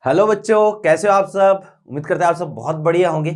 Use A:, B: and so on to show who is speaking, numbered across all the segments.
A: Hello बच्चों, कैसे हो आप सब। उम्मीद करते हैं आप सब बहुत बढ़िया होंगे।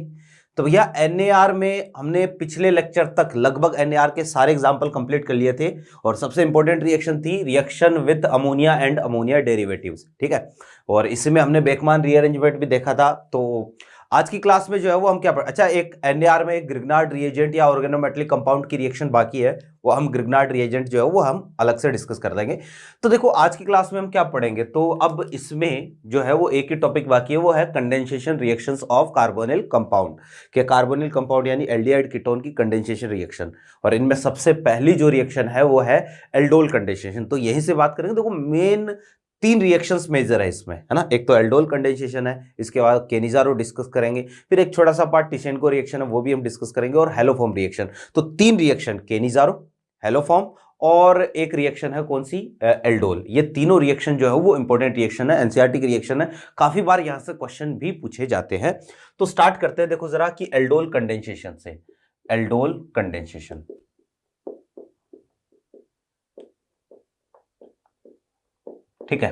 A: तो भैया एनएआर में हमने पिछले लेक्चर तक लगभग एनएआर के सारे एग्जाम्पल कंप्लीट कर लिए थे और सबसे इंपॉर्टेंट रिएक्शन थी reaction with ammonia and ammonia derivatives. ठीक है, और इसमें हमने बेकमान रीअरेंजमेंट भी देखा था। तो आज की क्लास में जो है वो हम क्या अच्छा, एक एनएआर में ग्रिग्नार्ड रिएजेंट या ऑर्गेनोमेटेलिक कंपाउंड की रिएक्शन बाकी है, वो हम ग्रिग्नार्ड रिएजेंट जो है वो हम अलग से डिस्कस कर देंगे। तो देखो आज की क्लास में हम क्या पढ़ेंगे, तो अब इसमें जो है वो एक ही टॉपिक बाकी है, वो है condensation reactions of carbonyl compound के कार्बोनिल कंपाउंड यानी एल्डिहाइड कीटोन की कंडेंसेशन रिएक्शन। और इनमें सबसे पहली जो रिएक्शन है वो है एल्डोल कंडेंसेशन। तो यहीं से बात करेंगे। देखो मेन तीन रिएक्शंस मेजर है इसमें, है ना। एक तो एल्डोल कंडेंसेशन है, इसके बाद केनिजारो डिस्कस करेंगे, फिर एक छोटा सा पार्ट टिशेनको रिएक्शन है वो भी हम डिस्कस करेंगे, और हेलोफॉर्म रिएक्शन। तो तीन रिएक्शन, केनिजारो, हेलोफॉर्म और एक रिएक्शन है कौन सी, एल्डोल। ये तीनों रिएक्शन जो है वो इंपॉर्टेंट रिएक्शन है, एनसीईआरटी की रिएक्शन है, काफी बार यहां से क्वेश्चन भी पूछे जाते हैं। तो स्टार्ट करते हैं देखो जरा कि एल्डोल कंडेंसेशन से। एल्डोल कंडेंसेशन, ठीक है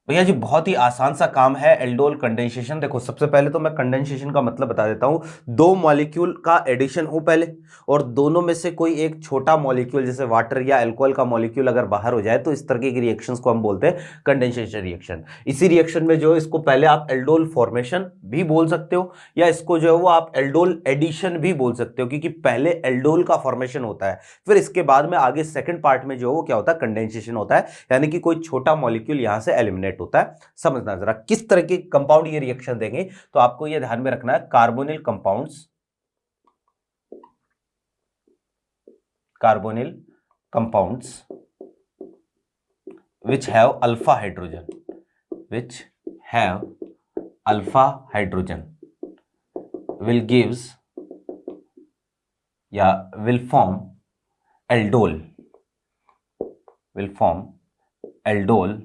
A: भैया जी, बहुत ही आसान सा काम है एल्डोल कंडेंसेशन। देखो सबसे पहले तो मैं कंडेंसेशन का मतलब बता देता हूं। दो मॉलिक्यूल का एडिशन हो पहले, और दोनों में से कोई एक छोटा मॉलिक्यूल जैसे वाटर या अल्कोहल का मॉलिक्यूल अगर बाहर हो जाए तो इस तरह की रिएक्शंस को हम बोलते हैं कंडेंसेशन रिएक्शन। इसी रिएक्शन में जो इसको पहले आप एल्डोल फॉर्मेशन भी बोल सकते हो, या इसको जो है वो आप एल्डोल एडिशन भी बोल सकते हो, क्योंकि पहले एल्डोल का फॉर्मेशन होता है, फिर इसके बाद में आगे सेकंड पार्ट में जो वो क्या होता है, कंडेंसेशन होता है, यानी कि कोई छोटा मॉलिक्यूल यहां से एलिमिनेट होता है। समझना जरा किस तरह के कंपाउंड ये रिएक्शन देंगे, तो आपको ये ध्यान में रखना है, carbonyl compounds, carbonyl compounds which have alpha hydrogen, which have alpha hydrogen will gives या will form aldol, will form aldol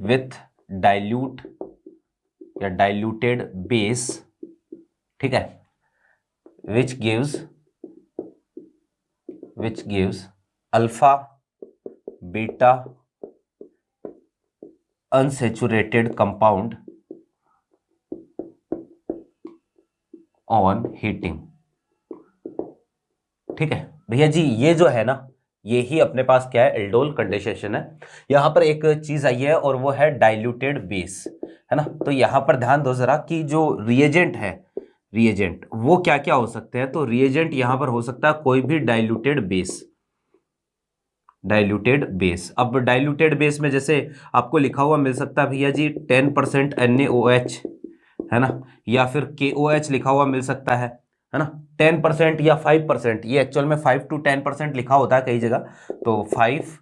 A: with dilute या diluted base, ठीक है, which gives alpha beta unsaturated compound on heating। ठीक है भैया जी, ये जो है ना, ये ही अपने पास क्या है, एल्डोल कंडेंसेशन है। यहां पर एक चीज आई है और वो है डाइल्यूटेड बेस, है ना। तो यहां पर ध्यान दो जरा कि जो रिएजेंट है, रिएजेंट वो क्या क्या हो सकते हैं। तो रिएजेंट यहां पर हो सकता है कोई भी डाइल्यूटेड बेस, डाइल्यूटेड बेस। अब डाइल्यूटेड बेस में जैसे आपको लिखा हुआ मिल सकता है भैया जी 10% NaOH, है ना, या फिर KOH लिखा हुआ मिल सकता है ना। 10% या 5%, ये एक्चुअल में 5 to 10% लिखा होता है कई जगह, तो 5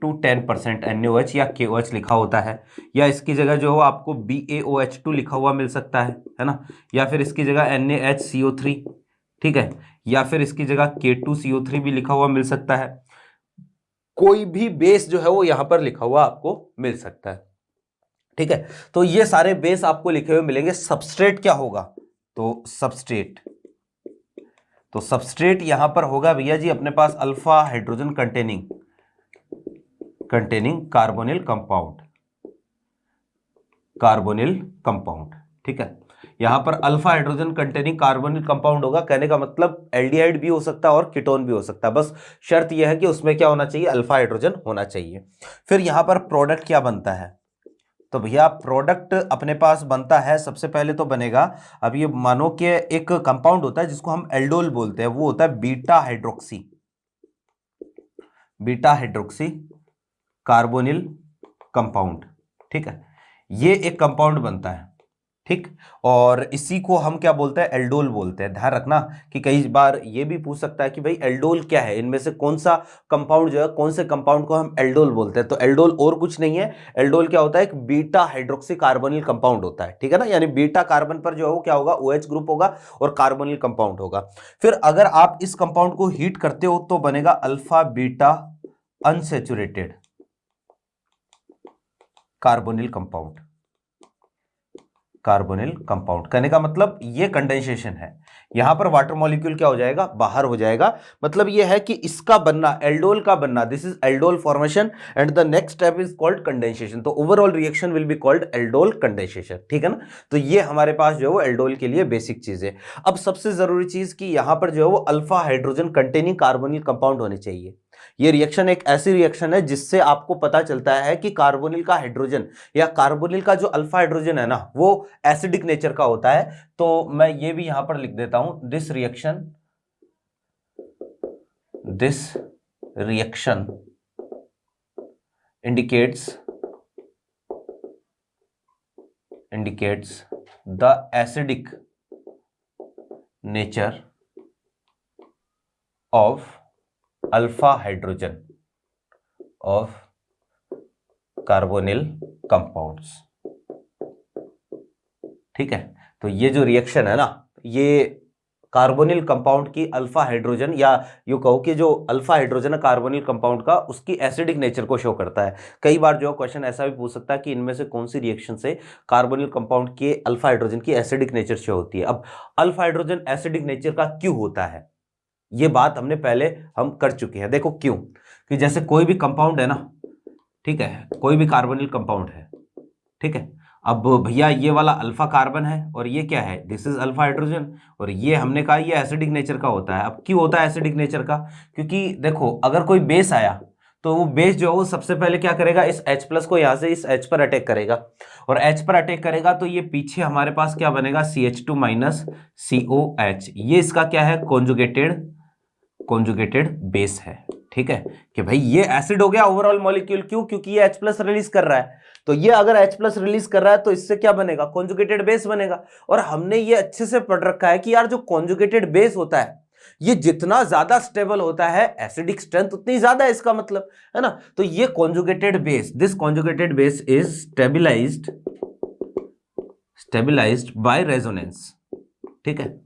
A: to 10% NaOH या KOH लिखा होता है, या इसकी जगह जो हो आपको BaOH2 लिखा हुआ मिल सकता है ना, या फिर इसकी जगह NaHCO3, ठीक है, या फिर इसकी जगह K2CO3 भी लिखा हुआ मिल सकता है। कोई भी बेस जो है वो यहां पर लिखा हुआ आपको मिल सकता है, ठीक है। तो ये सारे बेस आपको लिखे हुए मिलेंगे। सबस्ट्रेट क्या होगा, तो सबस्ट्रेट, तो सबस्ट्रेट यहां पर होगा भैया जी अपने पास alpha hydrogen containing carbonyl compound, carbonyl compound, ठीक है। यहां पर alpha hydrogen containing carbonyl compound होगा, कहने का मतलब एल्डिहाइड भी हो सकता है और कीटोन भी हो सकता है, बस शर्त यह है कि उसमें क्या होना चाहिए, अल्फा हाइड्रोजन होना चाहिए। फिर यहां पर प्रोडक्ट क्या बनता है, तो भैया प्रोडक्ट अपने पास बनता है, सबसे पहले तो बनेगा, अब ये मानो कि एक कंपाउंड होता है जिसको हम एल्डोल बोलते हैं, वो होता है beta hydroxy, beta hydroxy carbonyl compound, ठीक है। ये एक कंपाउंड बनता है, ठीक, और इसी को हम क्या बोलते हैं, एल्डोल बोलते हैं। ध्यान रखना कि कई बार ये भी पूछ सकता है कि भाई एल्डोल क्या है, इनमें से कौन सा कंपाउंड जो है, कौन से कंपाउंड को हम एल्डोल बोलते हैं। तो एल्डोल और कुछ नहीं है, एल्डोल क्या होता है, एक बीटा हाइड्रोक्सी कार्बोनिल कंपाउंड होता है, ठीक है ना। यानी बीटा कार्बन पर जो है वो क्या होगा, OH ग्रुप होगा और कार्बोनिल कंपाउंड होगा। फिर अगर आप इस कंपाउंड को हीट करते हो तो बनेगा अल्फा बीटा कार्बोनिल कंपाउंड। कहने का मतलब ये कंडेंसेशन है, यहां पर वाटर मॉलिक्यूल क्या हो जाएगा, बाहर हो जाएगा। मतलब ये है कि इसका बनना, एल्डोल का बनना, this is aldol formation and the next step is called condensation. तो overall reaction will be called aldol condensation, ठीक है ना। तो ये हमारे पास जो है वो एल्डोल के लिए बेसिक चीज है। अब सबसे जरूरी चीज कि यहां पर जो है वो alpha hydrogen containing carbonyl compound होने चाहिए। ये रिएक्शन एक ऐसी रिएक्शन है जिससे आपको पता चलता है कि कार्बोनिल का हाइड्रोजन या कार्बोनिल का जो अल्फा हाइड्रोजन है ना, वो एसिडिक नेचर का होता है। तो मैं ये भी यहां पर लिख देता हूं, this reaction indicates the acidic nature of alpha hydrogen of carbonyl compounds। ठीक है, तो ये जो रिएक्शन है ना, ये कार्बोनिल कंपाउंड की अल्फा हाइड्रोजन, या यूं कहो कि जो अल्फा हाइड्रोजन है कार्बोनिल कंपाउंड का, उसकी एसिडिक नेचर को शो करता है। कई बार जो क्वेश्चन ऐसा भी पूछ सकता है कि इनमें से कौन सी रिएक्शन से कार्बोनिल कंपाउंड के अल्फा हाइड्रोजन की एसिडिक नेचर शो होती है। अब अल्फा हाइड्रोजन एसिडिक नेचर का क्यों होता है, ये बात हमने पहले हम कर चुके हैं। देखो क्यों, कि जैसे कोई भी कंपाउंड है ना, ठीक है, कोई भी कार्बोनिल कंपाउंड है, ठीक है। अब भैया ये वाला अल्फा कार्बन है और ये क्या है, दिस इज अल्फा हाइड्रोजन, और ये हमने कहा ये एसिडिक नेचर का होता है। अब क्यों होता है एसिडिक नेचर का, क्योंकि देखो अगर कोई बेस आया तो वो बेस जो है वो सबसे पहले क्या करेगा, इस H+ को यहां से इस H पर अटैक करेगा, और H पर अटैक करेगा तो ये पीछे हमारे पास क्या बनेगा, CH2 - COH। ये इसका क्या है, कॉन्जुगेटेड बेस है। ठीक है, कि भाई ये एसिड हो गया ओवरऑल मॉलिक्यूल, क्यों, क्योंकि ये H+ रिलीज कर रहा है। तो ये अगर H+ रिलीज कर रहा है तो इससे क्या बनेगा, कॉन्जुगेटेड बेस बनेगा। और हमने ये अच्छे से पढ़ रखा है कि यार जो कॉन्जुगेटेड बेस होता है ये जितना ज्यादा स्टेबल होता है एसिडिक स्ट्रेंथ उतनी ज्यादा है, इसका मतलब है ना। तो ये conjugated base, this conjugated base is stabilized by resonance. ठीक है,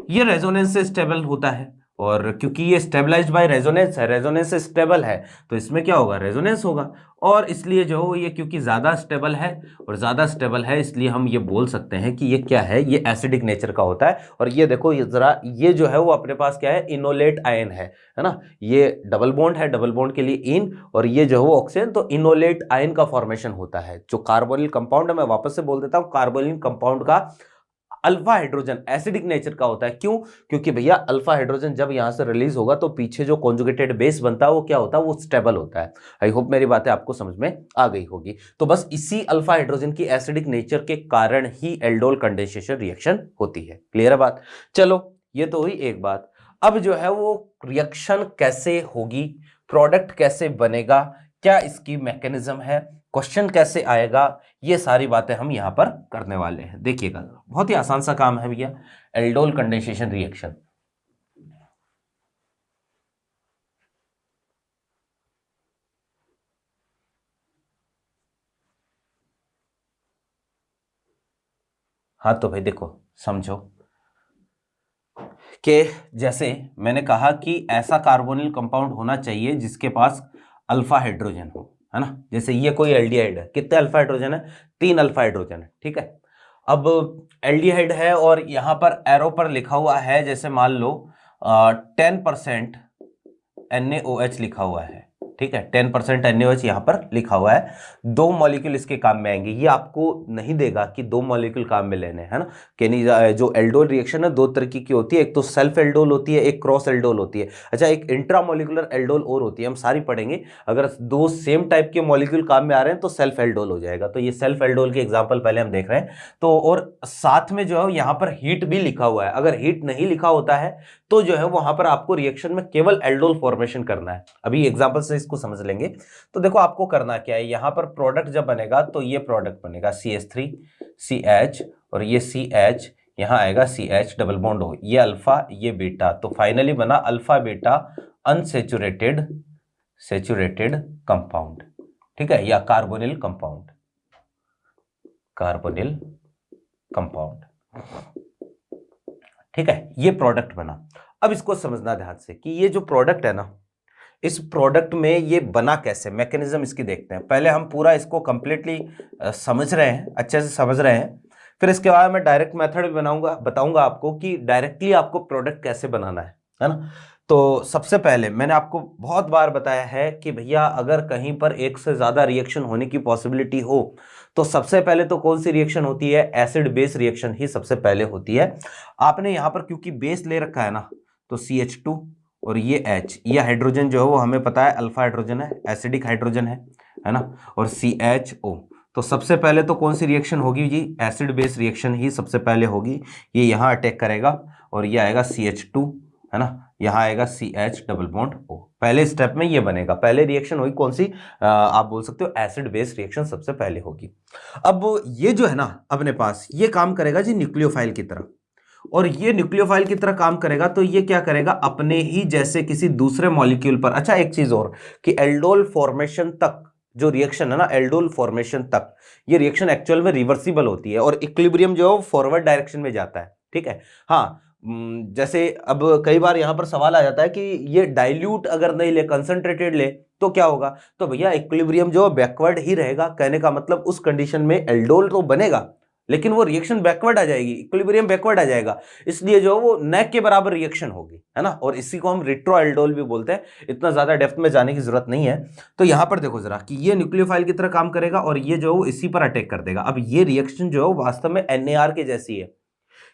A: ये रेजोनेंस से स्टेबल होता है, और क्योंकि ये स्टेबलाइज्ड बाय रेजोनेंस है, रेजोनेंस से स्टेबल है, तो इसमें क्या होगा, रेजोनेंस होगा। और इसलिए जो ये क्योंकि ज्यादा स्टेबल है और ज्यादा स्टेबल है, इसलिए हम ये बोल सकते हैं कि ये क्या है, ये एसिडिक नेचर का होता है। और ये देखो ये जरा, ये जो है वो अपने पास क्या है, इनोलेट आयन है ना। ये डबल बॉन्ड है, डबल बॉन्ड के लिए इन, और ये जो है वो ऑक्सीजन, तो इनोलेट आयन का फॉर्मेशन होता है। जो कार्बोनिल कंपाउंड है, मैं वापस से बोल देता हूं, कार्बोनिल कंपाउंड का अल्फा हाइड्रोजन एसिडिक नेचर का होता है। क्यों, क्योंकि भैया अल्फा हाइड्रोजन जब यहां से रिलीज होगा तो पीछे जो कॉन्जुगेटेड बेस बनता है वो क्या होता है, वो स्टेबल होता है। आई होप मेरी बातें आपको समझ में आ गई होगी। तो बस इसी अल्फा हाइड्रोजन की एसिडिक नेचर के कारण ही एल्डोल कंडेंसेशन रिएक्शन होती है। क्लियर है बात। चलो ये तो हुई एक बात। अब जो है वो रिएक्शन कैसे होगी, प्रोडक्ट कैसे बनेगा, क्या इसकी मैकेनिज्म है, क्वेश्चन कैसे आएगा, ये सारी बातें हम यहां पर करने वाले हैं। देखिएगा बहुत ही आसान सा काम है भैया, एल्डोल कंडेंसेशन रिएक्शन। हाँ तो भाई देखो समझो कि जैसे मैंने कहा कि ऐसा कार्बोनिल कंपाउंड होना चाहिए जिसके पास अल्फा हाइड्रोजन हो, है ना। जैसे ये कोई एल्डिहाइड है, कितने अल्फा हाइड्रोजन है, 3 अल्फा हाइड्रोजन है। ठीक है, अब एल्डिहाइड है और यहां पर एरो पर लिखा हुआ है, जैसे मान लो 10% NaOH लिखा हुआ है। ठीक है, 10% NaOH यहां पर लिखा हुआ है। 2 मॉलिक्यूल इसके काम में आएंगे। ये आपको नहीं देगा कि 2 मॉलिक्यूल काम में लेने, है ना। कि जो एल्डोल रिएक्शन है 2 तरीके की होती है, एक तो सेल्फ एल्डोल होती है, एक क्रॉस एल्डोल होती है। अच्छा, एक इंट्रामोलिकुलर एल्डोल और होती है, हम सारी पढ़ेंगे। अगर 2 सेम टाइप के मॉलिक्यूल काम में आ रहे हैं तो सेल्फ एल्डोल हो जाएगा। तो ये सेल्फ एल्डोल के एग्जाम्पल पहले हम देख रहे हैं। तो और साथ में जो है यहाँ पर हीट भी लिखा हुआ है। अगर हीट नहीं लिखा होता है तो जो है वहां पर आपको रिएक्शन में केवल एल्डोल फॉर्मेशन करना है। अभी एग्जांपल से इसको समझ लेंगे। तो देखो आपको करना क्या है, यहां पर प्रोडक्ट जब बनेगा तो ये प्रोडक्ट बनेगा CH3CH, और ये CH यहां आएगा CH डबल बॉन्ड हो, ये अल्फा ये बीटा, तो फाइनली बना अल्फा बीटा अनसेचुरेटेड कंपाउंड। ठीक है, या कार्बोनिल कंपाउंड। ठीक है, ये प्रोडक्ट बना। अब इसको समझना ध्यान से कि ये जो प्रोडक्ट है ना, इस प्रोडक्ट में ये बना कैसे, मैकेनिज्म इसकी देखते हैं। पहले हम पूरा इसको कंप्लीटली समझ रहे हैं, अच्छे से समझ रहे हैं फिर इसके बाद मैं डायरेक्ट मेथड भी बताऊंगा आपको कि डायरेक्टली आपको प्रोडक्ट कैसे बनाना है ना। तो सबसे पहले मैंने आपको बहुत बार बताया है कि भैया अगर कहीं पर एक से ज्यादा रिएक्शन होने की पॉसिबिलिटी हो तो सबसे पहले तो कौन सी रिएक्शन होती है, एसिड बेस रिएक्शन ही सबसे पहले होती है। आपने यहां पर क्योंकि बेस ले रखा है ना, तो CH2 और ये H, ये हाइड्रोजन जो है वो हमें पता है अल्फा हाइड्रोजन है, एसिडिक हाइड्रोजन है ना, और CHO। तो सबसे पहले तो कौन सी रिएक्शन होगी जी, एसिड बेस रिएक्शन ही सबसे पहले होगी। ये यहाँ अटैक करेगा और ये आएगा CH2, है ना, यहाँ आएगा CH डबल बॉन्ड O। पहले स्टेप में ये बनेगा, पहले रिएक्शन होगी कौन सी, आप बोल सकते हो एसिड बेस रिएक्शन सबसे पहले होगी। अब ये जो है ना अपने पास, ये काम करेगा जी न्यूक्लियोफाइल की तरह, और ये न्यूक्लियोफाइल की तरह काम करेगा तो ये क्या करेगा, अपने ही जैसे किसी दूसरे मॉलिक्यूल पर। अच्छा एक चीज और कि एल्डोल फॉर्मेशन तक जो रिएक्शन है ना, एल्डोल फॉर्मेशन तक ये रिएक्शन एक्चुअल में रिवर्सिबल होती है और इक्विलिब्रियम जो है फॉरवर्ड डायरेक्शन में जाता है, ठीक है। हाँ, जैसे अब कई बार यहां पर सवाल आ जाता है कि ये डाइल्यूट अगर नहीं ले, कंसंट्रेटेड ले तो क्या होगा, तो भैया इक्विलिब्रियम जो बैकवर्ड ही रहेगा। कहने का मतलब उस कंडीशन में एल्डोल तो बनेगा लेकिन वो रिएक्शन बैकवर्ड आ जाएगी, इक्विलिब्रियम बैकवर्ड आ जाएगा, इसलिए जो वो न के बराबर रिएक्शन होगी, है ना। और इसी को हम रिट्रोएल्डोल भी बोलते हैं, इतना ज्यादा डेप्थ में जाने की जरूरत नहीं है। तो यहां पर देखो जरा कि ये न्यूक्लियोफाइल की तरह काम करेगा और ये जो इसी पर अटैक कर देगा। अब ये रिएक्शन जो है वास्तव में NAR के जैसी है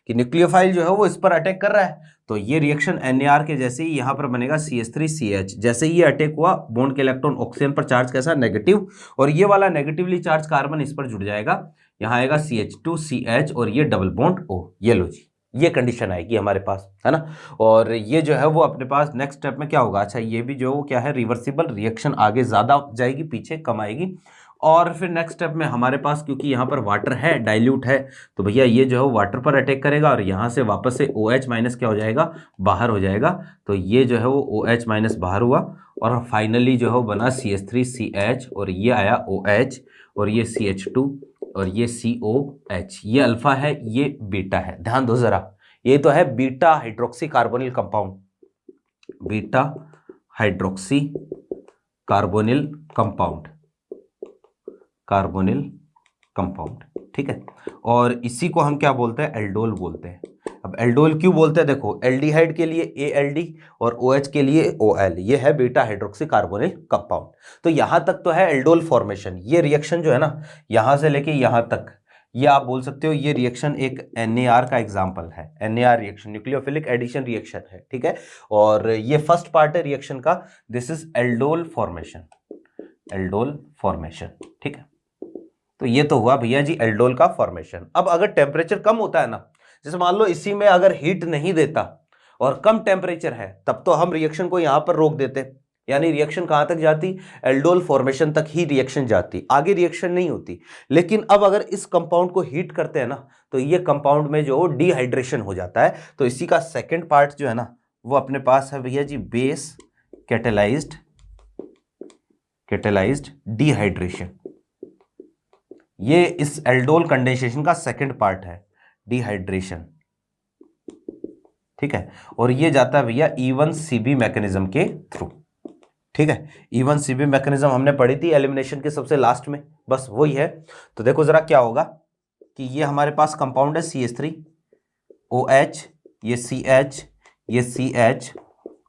A: कि न्यूक्लियोफाइल जो है वो इस पर अटैक कर रहा है, तो ये रिएक्शन NAR के जैसे ही यहां पर बनेगा CH3CH। जैसे ही ये अटैक हुआ, बॉन्ड के इलेक्ट्रॉन ऑक्सीजन पर चार्ज कैसा, नेगेटिव, और ये वाला नेगेटिवली चार्ज कार्बन इस पर जुड़ जाएगा, यहां आएगा CH2CH और ये डबल बॉन्ड O। ये लो जी, ये कंडीशन आएगी हमारे पास, है ना। और ये जो है वो अपने पास नेक्स्ट स्टेप में क्या होगा, अच्छा ये भी जो क्या है रिवर्सिबल रिएक्शन, आगे ज्यादा जाएगी पीछे कम आएगी। और फिर नेक्स्ट स्टेप में हमारे पास क्योंकि यहाँ पर वाटर है, डाइल्यूट है, तो भैया ये जो है वाटर पर अटैक करेगा और यहाँ से वापस से OH माइनस क्या हो जाएगा, बाहर हो जाएगा। तो ये जो है वो OH माइनस बाहर हुआ और फाइनली जो है वो बना CH3CH और ये आया OH और ये CH2 और ये COH। ये अल्फा है, ये बीटा है, ध्यान दो जरा, ये तो है beta hydroxy carbonyl compound, beta hydroxy carbonyl compound, carbonyl compound, ठीक है। और इसी को हम क्या बोलते हैं, एल्डोल बोलते हैं। अब एल्डोल क्यों बोलते हैं, देखो एल्डिहाइड के लिए ALD और OH के लिए OL, ये है बीटा हाइड्रोक्सी कार्बोनिल कंपाउंड। तो यहां तक तो है एल्डोल फॉर्मेशन। ये रिएक्शन जो है ना यहां से लेके यहां तक, ये आप बोल सकते हो ये रिएक्शन एक NAR का एग्जाम्पल है। NAR reaction nucleophilic addition reaction है, ठीक है। और ये फर्स्ट पार्ट है रिएक्शन का, this is aldol formation, aldol formation, ठीक है। तो ये तो हुआ भैया जी एल्डोल का फॉर्मेशन। अब अगर टेम्परेचर कम होता है ना, जैसे मान लो इसी में अगर हीट नहीं देता और कम टेम्परेचर है, तब तो हम रिएक्शन को यहां पर रोक देते, यानी रिएक्शन कहां तक जाती, एल्डोल फॉर्मेशन तक ही रिएक्शन जाती, आगे रिएक्शन नहीं होती। लेकिन अब अगर इस कंपाउंड को हीट करते हैं ना, तो ये कंपाउंड में जो डिहाइड्रेशन हो जाता है। तो इसी का सेकेंड पार्ट जो है ना वो अपने पास है भैया जी बेस कैटेलाइज्ड, कैटेलाइज्ड डिहाइड्रेशन। ये इस एल्डोल कंडेंसेशन का सेकंड पार्ट है, डिहाइड्रेशन, ठीक है। और ये जाता है भैया E1CB मैकेनिज्म के थ्रू, ठीक है। E1CB मैकेनिज्म हमने पढ़ी थी एलिमिनेशन के सबसे लास्ट में, बस वही है। तो देखो जरा क्या होगा कि ये हमारे पास कंपाउंड है CH3OH, ये CH, ये CH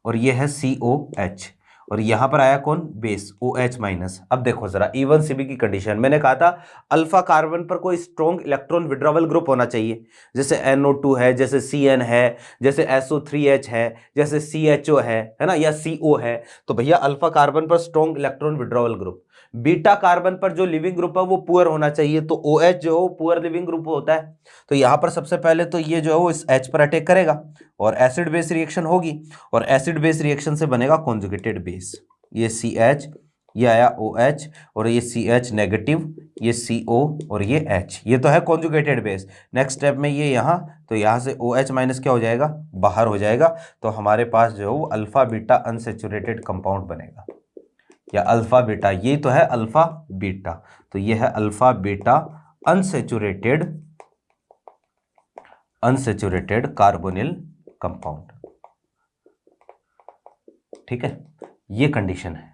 A: और ये है COH, और यहां पर आया कौन, बेस OH माइनस। अब देखो जरा E1CB की कंडीशन, मैंने कहा था अल्फा कार्बन पर कोई स्ट्रॉन्ग इलेक्ट्रॉन विड्रॉवल ग्रुप होना चाहिए, जैसे NO2 है, जैसे CN है, जैसे SO3H है, जैसे CHO है ना, या CO है। तो भैया अल्फा कार्बन पर strong electron withdrawal group, beta carbon पर जो लिविंग ग्रुप है वो पुअर होना चाहिए, तो OH जो है पुअर लिविंग ग्रुप होता है। तो यहां पर सबसे पहले तो ये जो है वो इस H पर अटैक करेगा और एसिड बेस रिएक्शन होगी, और एसिड बेस रिएक्शन से बनेगा कॉन्जुगेटेड बेस, ये CH, ये आया OH और ये CH नेगेटिव, ये CO और ये H, ये तो है कॉन्जुगेटेड बेस। नेक्स्ट स्टेप में ये यहाँ, तो यहाँ से OH माइनस क्या हो जाएगा, बाहर हो जाएगा। तो हमारे पास जो है वो अल्फा बीटा अनसेचुरेटेड कंपाउंड बनेगा, या अल्फा बीटा, ये तो है अल्फा बीटा, तो ये है alpha beta unsaturated, unsaturated carbonyl compound, ठीक है। ये कंडीशन है।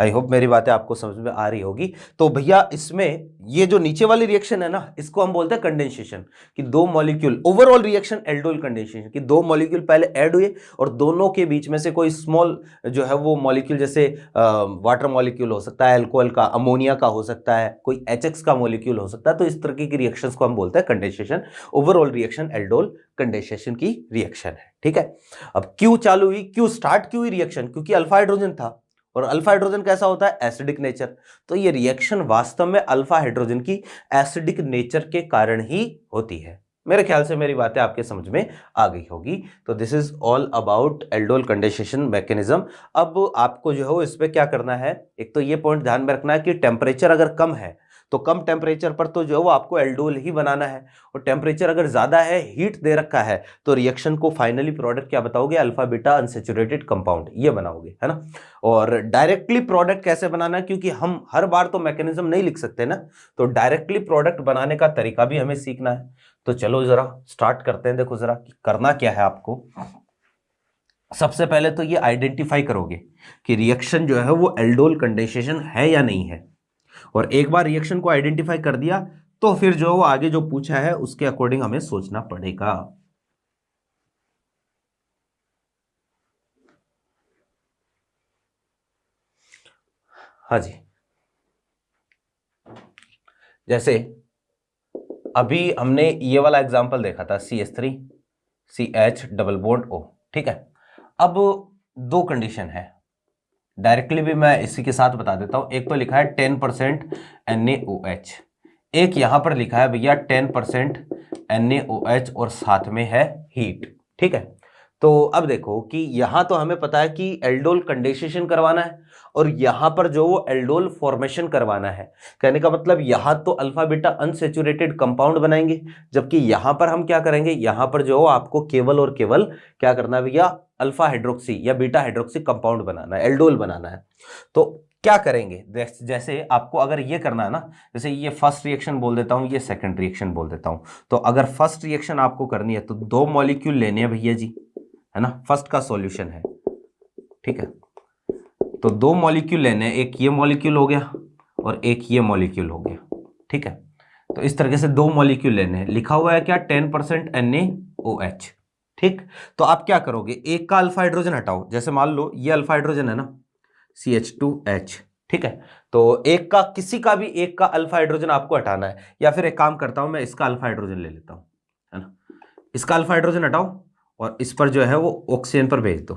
A: आई होप मेरी बातें आपको समझ में आ रही होगी। तो भैया इसमें ये जो नीचे वाली रिएक्शन है ना, इसको हम बोलते हैं कंडेंसेशन, कि दो molecule, overall reaction aldol condensation, कि दो मॉलिक्यूल पहले ऐड हुए और दोनों के बीच में से कोई स्मॉल जो है वो मॉलिक्यूल, जैसे वाटर मॉलिक्यूल हो सकता है, अल्कोहल का, अमोनिया का हो सकता है, कोई एचएक्स का मॉलिक्यूल हो सकता है, तो इस तरह की रिएक्शंस को हम बोलते हैं condensation. Overall reaction aldol condensation की रिएक्शन है, ठीक है। अब क्यों चालू हुई, क्यों स्टार्ट क्यों हुई रिएक्शन, क्योंकि अल्फा हाइड्रोजन था, और अल्फा हाइड्रोजन कैसा होता है, एसिडिक नेचर। तो ये रिएक्शन वास्तव में अल्फा हाइड्रोजन की एसिडिक नेचर के कारण ही होती है। मेरे ख्याल से मेरी बातें आपके समझ में आ गई होगी। तो this is all about aldol condensation mechanism. अब आपको जो है इस पे क्या करना है, एक तो ये पॉइंट ध्यान में रखना है कि टेम्परेचर अगर कम है तो कम टेम्परेचर पर तो जो है वो आपको एल्डोल ही बनाना है, और टेम्परेचर अगर ज्यादा है, हीट दे रखा है, तो रिएक्शन को फाइनली प्रोडक्ट क्या बताओगे, अल्फा बीटा अनसैचुरेटेड कंपाउंड ये बनाओगे, है ना। और डायरेक्टली प्रोडक्ट कैसे बनाना है, क्योंकि हम हर बार तो मैकेनिज्म नहीं लिख सकते ना, तो डायरेक्टली प्रोडक्ट बनाने का तरीका भी हमें सीखना है। तो चलो जरा स्टार्ट करते हैं। देखो जरा कि करना क्या है आपको। सबसे पहले तो ये आइडेंटिफाई करोगे कि रिएक्शन जो है वो एल्डोल कंडेंसेशन है या नहीं है, और एक बार रिएक्शन को आइडेंटिफाई कर दिया तो फिर जो वो आगे जो पूछा है उसके अकॉर्डिंग हमें सोचना पड़ेगा। हाँ जी, जैसे अभी हमने ये वाला एग्जांपल देखा था, CH3 CH double bond O, ठीक है। अब दो कंडीशन है, डायरेक्टली भी मैं इसी के साथ बता देता हूं। एक तो लिखा है 10% NaOH, एक यहां पर लिखा है भैया 10% NaOH और साथ में है हीट, ठीक है। तो अब देखो कि यहां तो हमें पता है कि एल्डोल कंडेंसेशन करवाना है, और यहां पर जो वो एल्डोल फॉर्मेशन करवाना है। कहने का मतलब यहां तो अल्फा बीटा अनसैचुरेटेड कंपाउंड बनाएंगे, जबकि यहां पर हम क्या करेंगे, यहां पर जो आपको केवल और केवल क्या करना है भैया, अल्फा हाइड्रोक्सी या बीटा हाइड्रोक्सी कंपाउंड बनाना है, एल्डोल बनाना है। तो क्या करेंगे, जैसे आपको अगर ये करना है ना, जैसे ये फर्स्ट रिएक्शन बोल देता हूं, ये सेकंड रिएक्शन बोल देता हूं। तो अगर फर्स्ट रिएक्शन आपको करनी है तो दो मॉलिक्यूल लेने हैं भैया जी, है ना, फर्स्ट का सॉल्यूशन है, ठीक है। तो दो मॉलिक्यूल लेने हैं, एक ये मॉलिक्यूल हो गया और एक ये मॉलिक्यूल हो गया, ठीक है। तो इस तरीके से दो मॉलिक्यूल लेने हैं, लिखा हुआ है क्या, 10% NaOH, ठीक। तो आप क्या करोगे, एक का अल्फा हाइड्रोजन हटाओ, जैसे मान लो ये अल्फा हाइड्रोजन है ना, CH2H, ठीक है। तो एक का, किसी का भी एक का अल्फा हाइड्रोजन आपको हटाना है, या फिर एक काम करता हूं मैं, इसका अल्फा हाइड्रोजन ले लेता हूं, है ना। इसका अल्फा हाइड्रोजन हटाओ और इस पर जो है वो ऑक्सीजन पर भेज दो,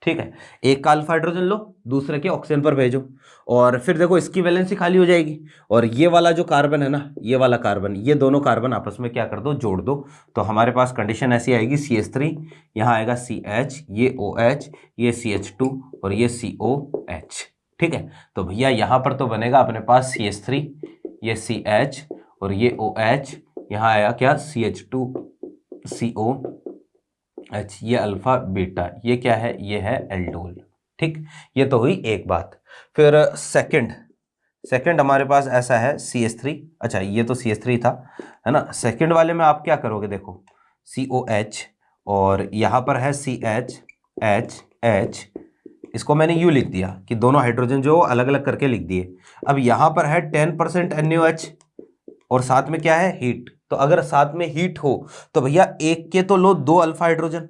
A: ठीक है। एक का अल्फा हाइड्रोजन लो, दूसरे के ऑक्सीजन पर भेजो, और फिर देखो इसकी वैलेंसी खाली हो जाएगी, और ये वाला जो कार्बन है ना, ये वाला कार्बन, ये दोनों कार्बन आपस में क्या कर दो, जोड़ दो। तो हमारे पास कंडीशन ऐसी आएगी, CH3, यहाँ आएगा CH, ये OH, ये CH2 और ये COH, ठीक है। तो भैया यहाँ पर तो बनेगा अपने पास CH3, ये CH और ये OH, यहाँ आया क्या, CH2CO H, ये अल्फा बीटा, ये क्या है, ये है एल्डोल, ठीक। ये तो हुई एक बात। फिर सेकंड हमारे पास ऐसा है CH3, अच्छा ये तो CH3 था, है ना। सेकंड वाले में आप क्या करोगे, देखो COH और यहाँ पर है CH इसको मैंने यू लिख दिया कि दोनों हाइड्रोजन जो अलग अलग करके लिख दिए। अब यहाँ पर है 10% NaOH और साथ में क्या है, हीट। तो अगर साथ में हीट हो तो भैया एक के तो लो दो अल्फा हाइड्रोजन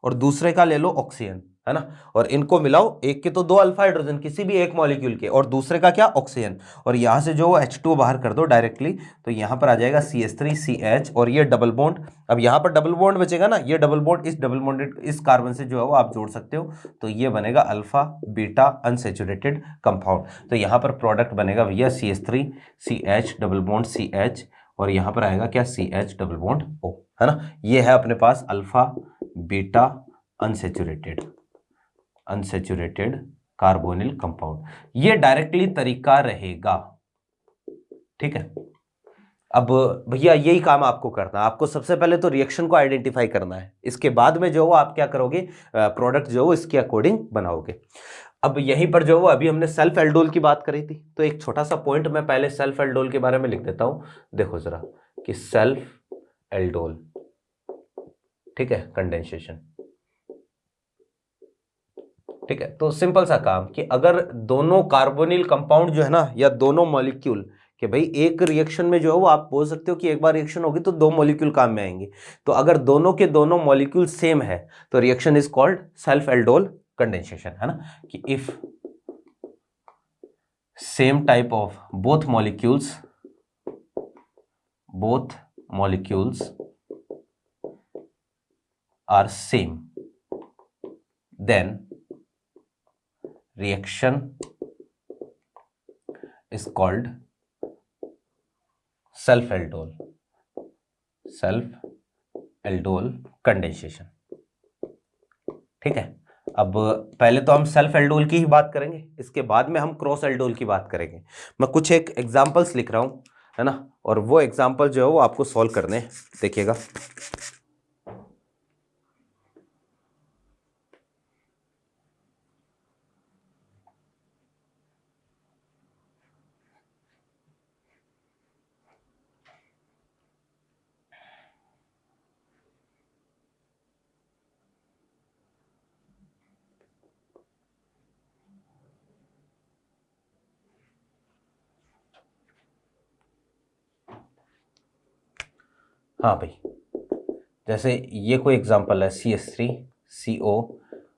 A: और दूसरे का ले लो ऑक्सीजन, है ना, और इनको मिलाओ, एक के तो दो अल्फा हाइड्रोजन किसी भी एक मॉलिक्यूल के, और दूसरे का क्या, ऑक्सीजन, और यहां से जो H2 बाहर कर दो डायरेक्टली, तो यहां पर आ जाएगा CH3CH और ये डबल बॉन्ड। अब यहां पर डबल बॉन्ड बचेगा ना, ये डबल बॉन्ड इस डबल बॉन्ड इस कार्बन से जो है वो आप जोड़ सकते हो, तो ये बनेगा अल्फा बीटा अनसैचुरेटेड कंपाउंड। तो यहां पर प्रोडक्ट बनेगा भैया CH3CH डबल बॉन्ड CH, और यहां पर आएगा क्या, CH डबल बॉन्ड O, है ना। ये है अपने पास alpha beta unsaturated carbonyl compound. ये डायरेक्टली तरीका रहेगा, ठीक है। अब भैया यही काम आपको करना है, आपको सबसे पहले तो रिएक्शन को आइडेंटिफाई करना है, इसके बाद में जो आप क्या करोगे, प्रोडक्ट जो इसके अकॉर्डिंग बनाओगे। अब यहीं पर जो अभी हमने सेल्फ एल्डोल की बात करी थी, तो एक छोटा सा पॉइंट मैं पहले सेल्फ एल्डोल के बारे में लिख देता हूं। देखो जरा कि सेल्फ एल्डोल, ठीक है, कंडेंसेशन। ठीक है। तो सिंपल सा काम कि अगर दोनों कार्बोनिल कंपाउंड जो है ना, या दोनों मॉलिक्यूल, कि भाई एक रिएक्शन में जो है वो आप बोल सकते हो कि एक बार रिएक्शन होगी तो दो मॉलिक्यूल काम में आएंगे, तो अगर दोनों के दोनों मॉलिक्यूल सेम है तो reaction is called self aldol condensation, है ना, कि if same type of both molecules are same, then reaction is called self aldol condensation। ठीक है। अब पहले तो हम सेल्फ एल्डोल की ही बात करेंगे, इसके बाद में हम क्रॉस एल्डोल की बात करेंगे। मैं कुछ एक एग्जांपल्स लिख रहा हूं, है ना, और वो एग्जांपल जो है वो आपको सॉल्व करने हैं, देखिएगा। हाँ भाई, जैसे ये कोई एग्जांपल है CH3CO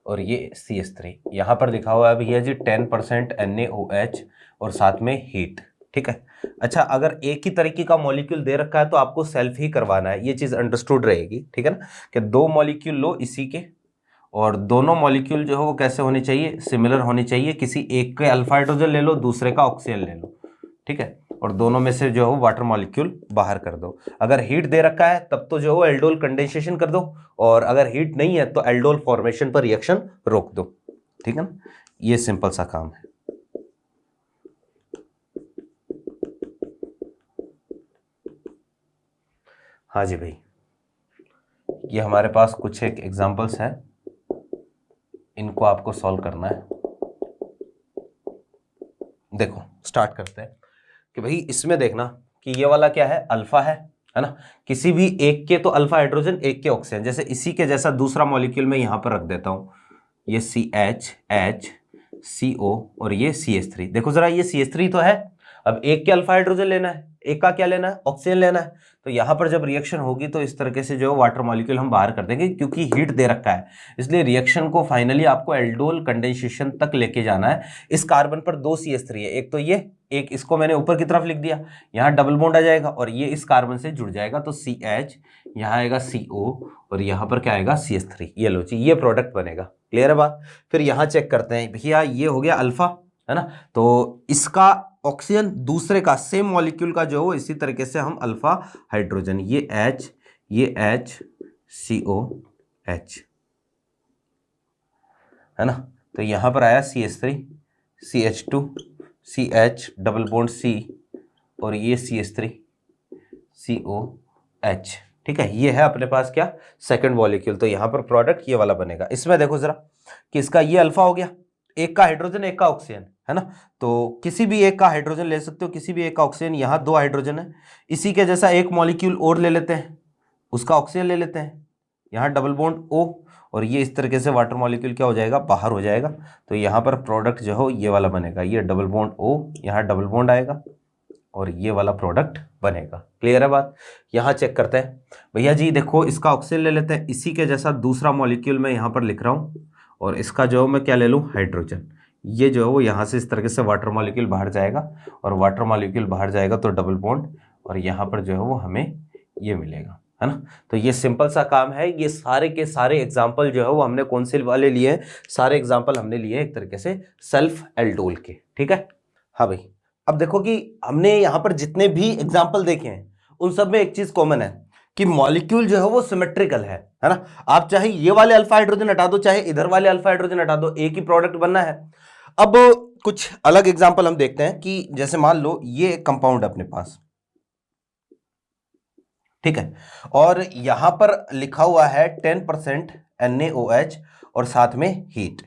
A: और ये CH3, यहाँ पर लिखा हुआ है भैया जी 10% NaOH और साथ में हीट। ठीक है। अच्छा, अगर एक ही तरीके का मॉलिक्यूल दे रखा है तो आपको सेल्फ ही करवाना है, ये चीज़ अंडरस्टूड रहेगी। ठीक है ना, कि दो मॉलिक्यूल लो इसी के, और दोनों मॉलिक्यूल जो है वो कैसे होने चाहिए, सिमिलर होने चाहिए। किसी एक के अल्फा हाइड्रोजन ले लो, दूसरे का ऑक्सीजन ले लो, ठीक है, और दोनों में से जो है वाटर मॉलिक्यूल बाहर कर दो। अगर हीट दे रखा है तब तो जो है एल्डोल कंडेंसेशन कर दो, और अगर हीट नहीं है तो एल्डोल फॉर्मेशन पर रिएक्शन रोक दो। ठीक है ना, ये सिंपल सा काम है। हाँ जी भाई, ये हमारे पास कुछ एक एग्जांपल्स हैं, इनको आपको सॉल्व करना है। देखो स्टार्ट करते हैं कि भाई इसमें देखना कि ये वाला क्या है, अल्फा है ना, किसी भी एक के तो अल्फा हाइड्रोजन, एक के ऑक्सीजन। जैसे इसी के जैसा दूसरा मॉलिक्यूल मैं यहां पर रख देता हूं, ये CHHCO और ये CH3। देखो जरा, ये CH3 तो है, अब एक के अल्फा हाइड्रोजन लेना है, एक का क्या लेना है, ऑक्सीजन लेना है। तो यहां पर जब रिएक्शन होगी तो इस तरीके से जो वाटर मॉलिक्यूल हम बाहर कर देंगे, क्योंकि हीट दे रखा है, इसलिए रिएक्शन को फाइनली आपको एल्डोल कंडेंसेशन तक लेके जाना है। इस कार्बन पर दो CH3 है, एक तो ये, एक इसको मैंने ऊपर की तरफ लिख दिया, यहाँ डबल बॉन्ड आ जाएगा और ये इस कार्बन से जुड़ जाएगा, तो CH, यहाँ आएगा CO और यहाँ पर क्या आएगा CH3। ये लो जी, ये प्रोडक्ट बनेगा। क्लियर है बात। फिर यहाँ चेक करते हैं भैया, ये हो गया अल्फा, है ना, तो इसका ऑक्सीजन दूसरे का सेम मॉलिक्यूल का जो हो, इसी तरीके से हम अल्फा हाइड्रोजन, ये H, ये H, COH, है ना, तो यहां पर आया CH3, CH2, CH double bond C और ये CH3, COH। ठीक है, ये है अपने पास क्या, सेकंड मॉलिक्यूल। तो यहां पर प्रोडक्ट ये वाला बनेगा। इसमें देखो जरा कि इसका ये अल्फा हो गया, एक का हाइड्रोजन एक का ऑक्सीजन, है ना, तो किसी भी एक का हाइड्रोजन ले सकते हो, किसी भी एक का ऑक्सीजन। यहाँ दो हाइड्रोजन है, इसी के जैसा एक मॉलिक्यूल और ले लेते हैं, उसका ऑक्सीजन ले लेते हैं, यहाँ डबल बॉन्ड O, और ये इस तरीके से वाटर मॉलिक्यूल क्या हो जाएगा, बाहर हो जाएगा। तो यहाँ पर प्रोडक्ट जो हो ये वाला बनेगा, ये डबल बॉन्ड O, यहाँ डबल बॉन्ड आएगा और ये वाला प्रोडक्ट बनेगा। क्लियर है बात। यहाँ चेक करते हैं भैया जी, देखो इसका ऑक्सीजन ले लेते हैं, इसी के जैसा दूसरा मॉलिक्यूल मैं यहाँ पर लिख रहा हूँ, और इसका जो मैं क्या ले लूँ, हाइड्रोजन। ये जो है वो यहाँ से इस तरीके से वाटर मॉलिक्यूल बाहर जाएगा, और वाटर मॉलिक्यूल बाहर जाएगा तो डबल बॉन्ड, और यहाँ पर जो है वो हमें ये मिलेगा, है ना। तो ये सिंपल सा काम है। ये सारे के सारे एग्जाम्पल जो है वो हमने कौन से वाले लिए हैं, सारे एग्जाम्पल हमने लिए एक तरीके से सेल्फ एल्डोल के। ठीक है। हाँ भाई, अब देखो कि हमने यहाँ पर जितने भी एग्जाम्पल देखे हैं उन सब में एक चीज कॉमन है कि मॉलिक्यूल जो है वो सिमेट्रिकल है ना। आप चाहे ये वाले अल्फा हाइड्रोजन हटा दो, चाहे इधर वाले अल्फा हाइड्रोजन हटा दो, एक ही प्रोडक्ट बनना है। अब कुछ अलग एग्जांपल हम देखते हैं कि जैसे मान लो ये एक कंपाउंड है अपने पास, ठीक है, और यहां पर लिखा हुआ है 10% NaOH और साथ में हीट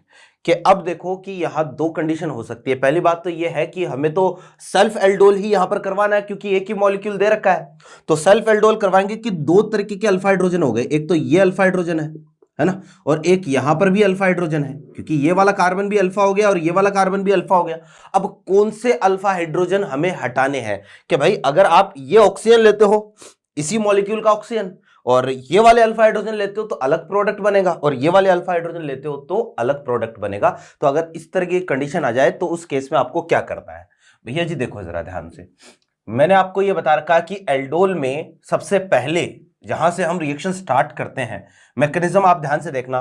A: कि अब देखो कि यहां दो कंडीशन हो सकती है। पहली बात तो यह है कि हमें तो सेल्फ एल्डोल ही यहां पर करवाना है, क्योंकि एक ही मॉलिक्यूल दे रखा है। तो सेल्फ एल्डोल करवाएंगे कि दो तरीके के अल्फा हाइड्रोजन हो गए, एक तो ये अल्फा हाइड्रोजन है है ना, और एक यहां पर भी अल्फा हाइड्रोजन है, क्योंकि ये वाला कार्बन भी अल्फा हो गया और ये वाला कार्बन भी अल्फा हो गया। अब कौन से अल्फा हाइड्रोजन हमें हटाने हैं? कि भाई अगर आप ये ऑक्सीजन लेते हो, इसी मॉलिक्यूल का ऑक्सीजन, और ये वाले अल्फा हाइड्रोजन लेते हो तो अलग प्रोडक्ट बनेगा, और ये वाले अल्फा हाइड्रोजन लेते हो तो अलग प्रोडक्ट बनेगा। तो अगर इस तरह की कंडीशन आ जाए तो उस केस में आपको क्या करना है? भैया जी देखो जरा ध्यान से, मैंने आपको यह बता रखा कि एल्डोल में सबसे पहले जहां से हम रिएक्शन स्टार्ट करते हैं, मैकेनिज्म आप ध्यान से देखना,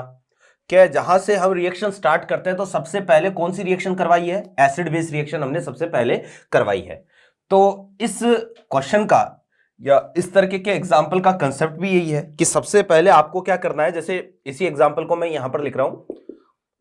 A: कि जहां से हम रिएक्शन स्टार्ट करते हैं तो सबसे पहले कौन सी रिएक्शन करवाई है? एसिड बेस रिएक्शन हमने सबसे पहले करवाई है। तो इस क्वेश्चन का या इस तरीके के एग्जाम्पल का कंसेप्ट भी यही है कि सबसे पहले आपको क्या करना है, जैसे इसी एग्जाम्पल को मैं यहां पर लिख रहा हूं,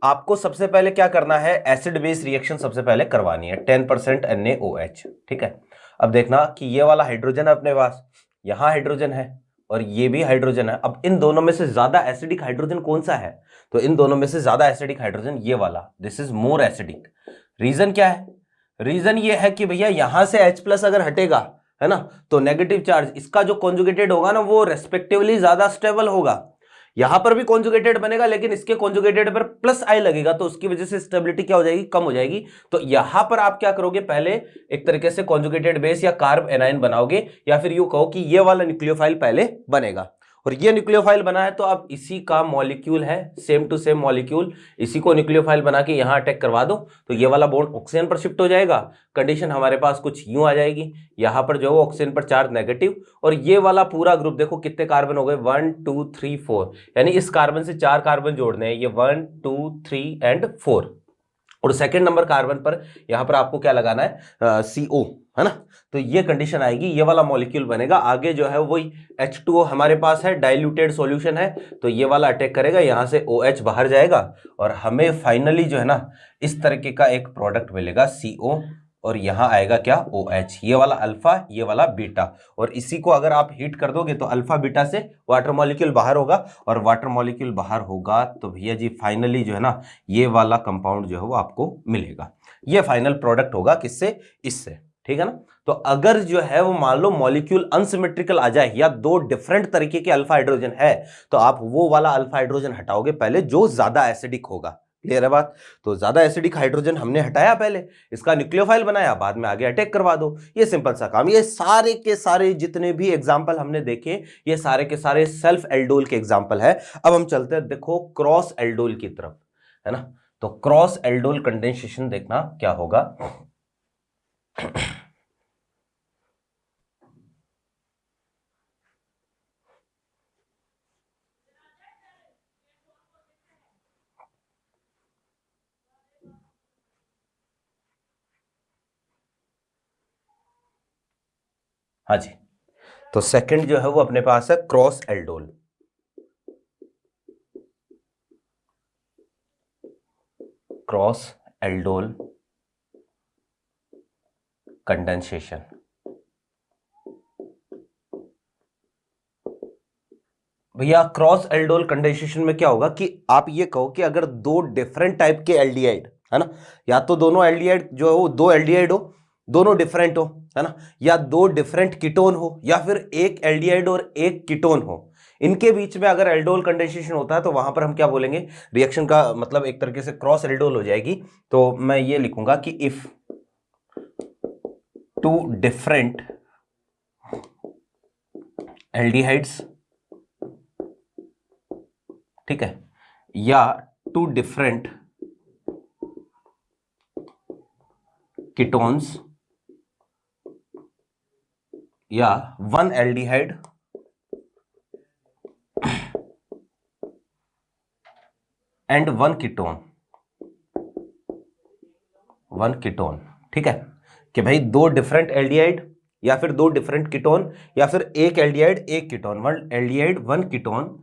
A: आपको सबसे पहले क्या करना है? एसिड बेस रिएक्शन सबसे पहले करवानी है, 10% NaOH। ठीक है, अब देखना कि ये वाला हाइड्रोजन है अपने पास, यहां हाइड्रोजन है और ये भी हाइड्रोजन है। अब इन दोनों में से ज्यादा एसिडिक हाइड्रोजन कौन सा है? तो इन दोनों में से ज्यादा एसिडिक हाइड्रोजन ये वाला, this is more acidic. Reason क्या है? रीजन ये है कि भैया यहां से H+ अगर हटेगा, है ना, तो नेगेटिव चार्ज इसका जो कॉन्जुगेटेड होगा ना वो रेस्पेक्टिवली ज्यादा स्टेबल होगा। यहां पर भी कॉन्जुगेटेड बनेगा लेकिन इसके कॉन्जुगेटेड पर प्लस आई लगेगा, तो उसकी वजह से स्टेबिलिटी क्या हो जाएगी? कम हो जाएगी। तो यहां पर आप क्या करोगे? पहले एक तरीके से कॉन्जुगेटेड बेस या कार्ब एनायन बनाओगे, या फिर यूं कहो कि ये वाला न्यूक्लियोफाइल पहले बनेगा, और ये न्यूक्लियोफाइल बना है तो अब इसी का मॉलिक्यूल है, सेम टू सेम मॉलिक्यूल, इसी को न्यूक्लियोफाइल बना के यहां अटैक करवा दो, तो ये वाला बॉन्ड ऑक्सीजन पर शिफ्ट हो जाएगा। कंडीशन हमारे पास कुछ यूं आ जाएगी, यहां पर जो है ऑक्सीजन पर चार्ज नेगेटिव, और ये वाला पूरा ग्रुप देखो कितने कार्बन हो गए, 1 2 3 4, यानी इस कार्बन से 4 कार्बन जोड़ने हैं, ये 1 2 3 एंड 4, और सेकेंड नंबर कार्बन पर यहां पर आपको क्या लगाना है? CO, है ना। तो ये कंडीशन आएगी, ये वाला मॉलिक्यूल बनेगा। आगे जो है वही H2O हमारे पास है, डाइल्यूटेड सॉल्यूशन है, तो ये वाला अटैक करेगा, यहां से OH बाहर जाएगा, और हमें फाइनली जो है ना इस तरीके का एक प्रोडक्ट मिलेगा CO, और यहां आएगा क्या? OH, ये वाला अल्फा, ये वाला बीटा, और इसी को अगर आप हीट कर दोगे तो अल्फा बीटा से वाटर मॉलिक्यूल बाहर होगा, और वाटर मॉलिक्यूल बाहर होगा तो भैया जी फाइनली जो है ना ये वाला कंपाउंड जो है वो आपको मिलेगा। ये फाइनल प्रोडक्ट होगा किससे? इससे, ठीक है ना। तो अगर जो है वो मान लो मॉलिक्यूल अनसिमेट्रिकल आ जाए या दो डिफरेंट तरीके के अल्फा हाइड्रोजन है, तो आप वो वाला अल्फा हाइड्रोजन हटाओगे पहले जो ज्यादा एसिडिक होगा। क्लियर है बात? तो ज्यादा एसिडिक हाइड्रोजन हमने हटाया पहले, इसका न्यूक्लियोफाइल बनाया, बाद में आगे अटैक करवा दो। ये सिंपल सा काम। ये सारे के सारे जितने भी एग्जांपल हमने देखे, ये सारे के सारे सेल्फ एल्डोल के एग्जांपल है। अब हम चलते हैं देखो क्रॉस एल्डोल की तरफ, है ना। तो क्रॉस एल्डोल कंडेंसेशन देखना क्या होगा। हाँ जी, तो सेकंड जो है वो अपने पास है cross aldol. Cross aldol condensation. भैया क्रॉस एल्डोल कंडेंसेशन में क्या होगा कि आप ये कहो कि अगर दो डिफरेंट टाइप के एल्डिहाइड, है ना, या तो दोनों एल्डिहाइड जो है वो दो एल्डिहाइड हो, दोनों डिफरेंट हो, है ना, या दो डिफरेंट कीटोन हो, या फिर एक एल्डिहाइड और एक कीटोन हो, इनके बीच में अगर एल्डोल कंडेंसेशन होता है तो वहां पर हम क्या बोलेंगे? रिएक्शन का मतलब एक तरीके से क्रॉस एल्डोल हो जाएगी। तो मैं ये लिखूंगा कि इफ टू डिफरेंट एल्डिहाइड्स, ठीक है, या टू डिफरेंट कीटोन्स, या one aldehyde and one ketone, ठीक है, कि भाई दो डिफरेंट एल्डिहाइड या फिर दो डिफरेंट कीटोन, या फिर एक एल्डिहाइड एक ketone, one aldehyde one ketone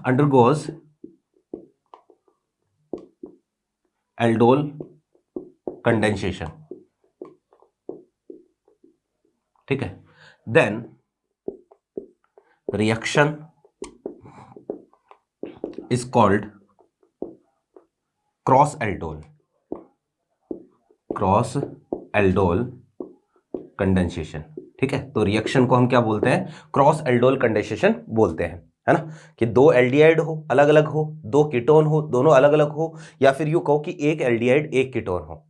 A: undergoes aldol condensation, ठीक है, then reaction is called cross aldol condensation, ठीक है। तो रिएक्शन को हम क्या बोलते हैं? क्रॉस एल्डोल कंडेंसेशन बोलते हैं। है ना, कि दो एल्डिहाइड हो अलग अलग हो, दो कीटोन हो दोनों अलग अलग हो, या फिर यूं कहो कि एक एल्डिहाइड एक कीटोन हो।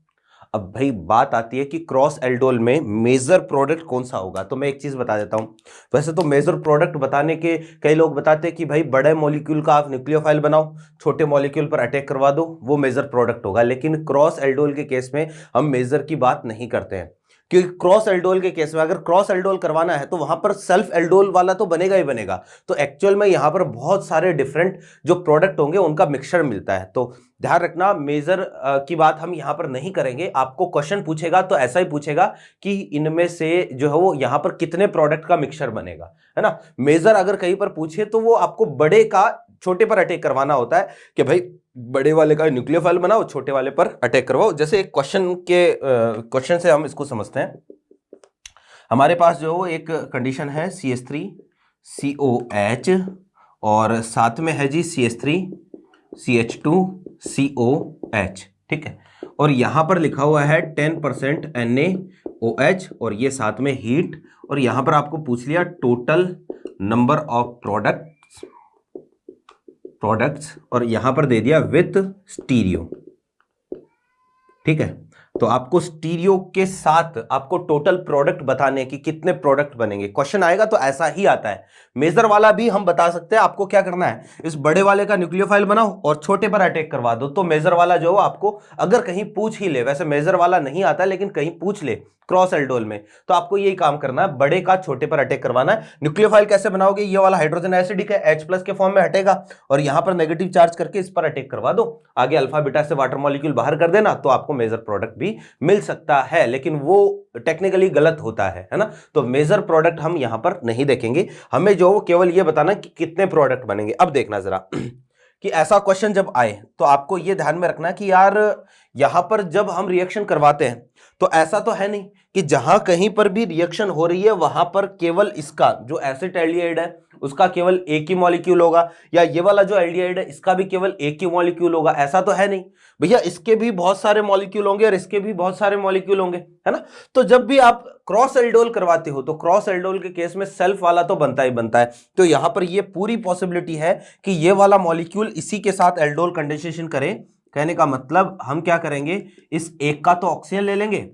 A: अब भाई बात आती है कि क्रॉस एल्डोल में मेजर प्रोडक्ट कौन सा होगा। तो मैं एक चीज बता देता हूं, वैसे तो मेजर प्रोडक्ट बताने के कई लोग बताते हैं कि भाई बड़े मॉलिक्यूल का आप न्यूक्लियोफाइल बनाओ, छोटे मॉलिक्यूल पर अटैक करवा दो, वो मेजर प्रोडक्ट होगा। लेकिन क्रॉस एल्डोल के केस में हम मेजर की बात नहीं करते हैं, क्योंकि क्रॉस एल्डोल के केस में अगर क्रॉस एल्डोल करवाना है तो वहां पर सेल्फ एल्डोल वाला तो बनेगा ही बनेगा। तो एक्चुअल में यहां पर बहुत सारे डिफरेंट जो प्रोडक्ट होंगे उनका मिक्सचर मिलता है। तो ध्यान रखना, मेजर की बात हम यहां पर नहीं करेंगे। आपको क्वेश्चन पूछेगा तो ऐसा ही पूछेगा कि इनमें से जो है वो यहां पर कितने प्रोडक्ट का मिक्सचर बनेगा, है ना। मेजर अगर कहीं पर पूछे तो वो आपको बड़े का छोटे पर अटैक करवाना होता है कि भाई बड़े वाले का न्यूक्लियोफाइल बनाओ, छोटे वाले पर अटैक करवाओ। जैसे एक क्वेश्चन से हम इसको समझते हैं। हमारे पास जो एक कंडीशन है CH3COH और साथ में है जी CH3CH2COH, ठीक है। और यहां पर लिखा हुआ है 10% NaOH और ये साथ में हीट, और यहां पर आपको पूछ लिया टोटल नंबर ऑफ प्रोडक्ट्स और यहां पर दे दिया विथ स्टीरियो, ठीक है। तो आपको स्टीरियो के साथ आपको टोटल प्रोडक्ट बताने की कितने प्रोडक्ट बनेंगे। क्वेश्चन आएगा तो ऐसा ही आता है। मेजर वाला भी हम बता सकते हैं। आपको क्या करना है, इस बड़े वाले का न्यूक्लियोफाइल बनाओ और छोटे पर अटैक करवा दो। तो मेजर वाला जो आपको अगर कहीं पूछ ही ले, वैसे मेजर वाला नहीं आता लेकिन कहीं पूछ ले क्रॉस एल्डोल में, तो आपको यही काम करना है, बड़े का छोटे पर अटैक करवाना है। न्यूक्लियोफाइल कैसे बनाओगे, ये वाला हाइड्रोजन एसिडिक है, H+ के फॉर्म में हटेगा और यहां पर नेगेटिव चार्ज करके इस पर अटैक करवा दो, आगे अल्फा बीटा से वाटर मॉलिक्यूल बाहर कर देना, तो आपको मेजर प्रोडक्ट भी मिल सकता है। लेकिन वो टेक्निकली गलत होता है ना। तो मेजर प्रोडक्ट हम यहां पर नहीं देखेंगे, हमें जो केवल ये बताना कि कितने प्रोडक्ट बनेंगे। अब देखना जरा कि ऐसा क्वेश्चन जब आए तो आपको ये ध्यान में रखना कि यार यहां पर जब हम रिएक्शन करवाते हैं तो ऐसा तो है नहीं कि जहां कहीं पर भी रिएक्शन हो रही है वहां पर केवल इसका जो एसिड एल्डिहाइड है उसका केवल एक ही मॉलिक्यूल होगा, या ये वाला जो एल्डिहाइड है इसका भी केवल एक ही मॉलिक्यूल होगा। ऐसा तो है नहीं भैया, इसके भी बहुत सारे मॉलिक्यूल होंगे और इसके भी बहुत सारे मॉलिक्यूल होंगे, है ना। तो जब भी आप क्रॉस एल्डोल करवाते हो तो क्रॉस एल्डोल के केस में सेल्फ वाला तो बनता ही बनता है। तो यहां पर ये पूरी पॉसिबिलिटी है कि ये वाला मॉलिक्यूल इसी के साथ एल्डोल कंडेंसेशन करे। कहने का मतलब हम क्या करेंगे, इस एक का तो ऑक्सीजन ले लेंगे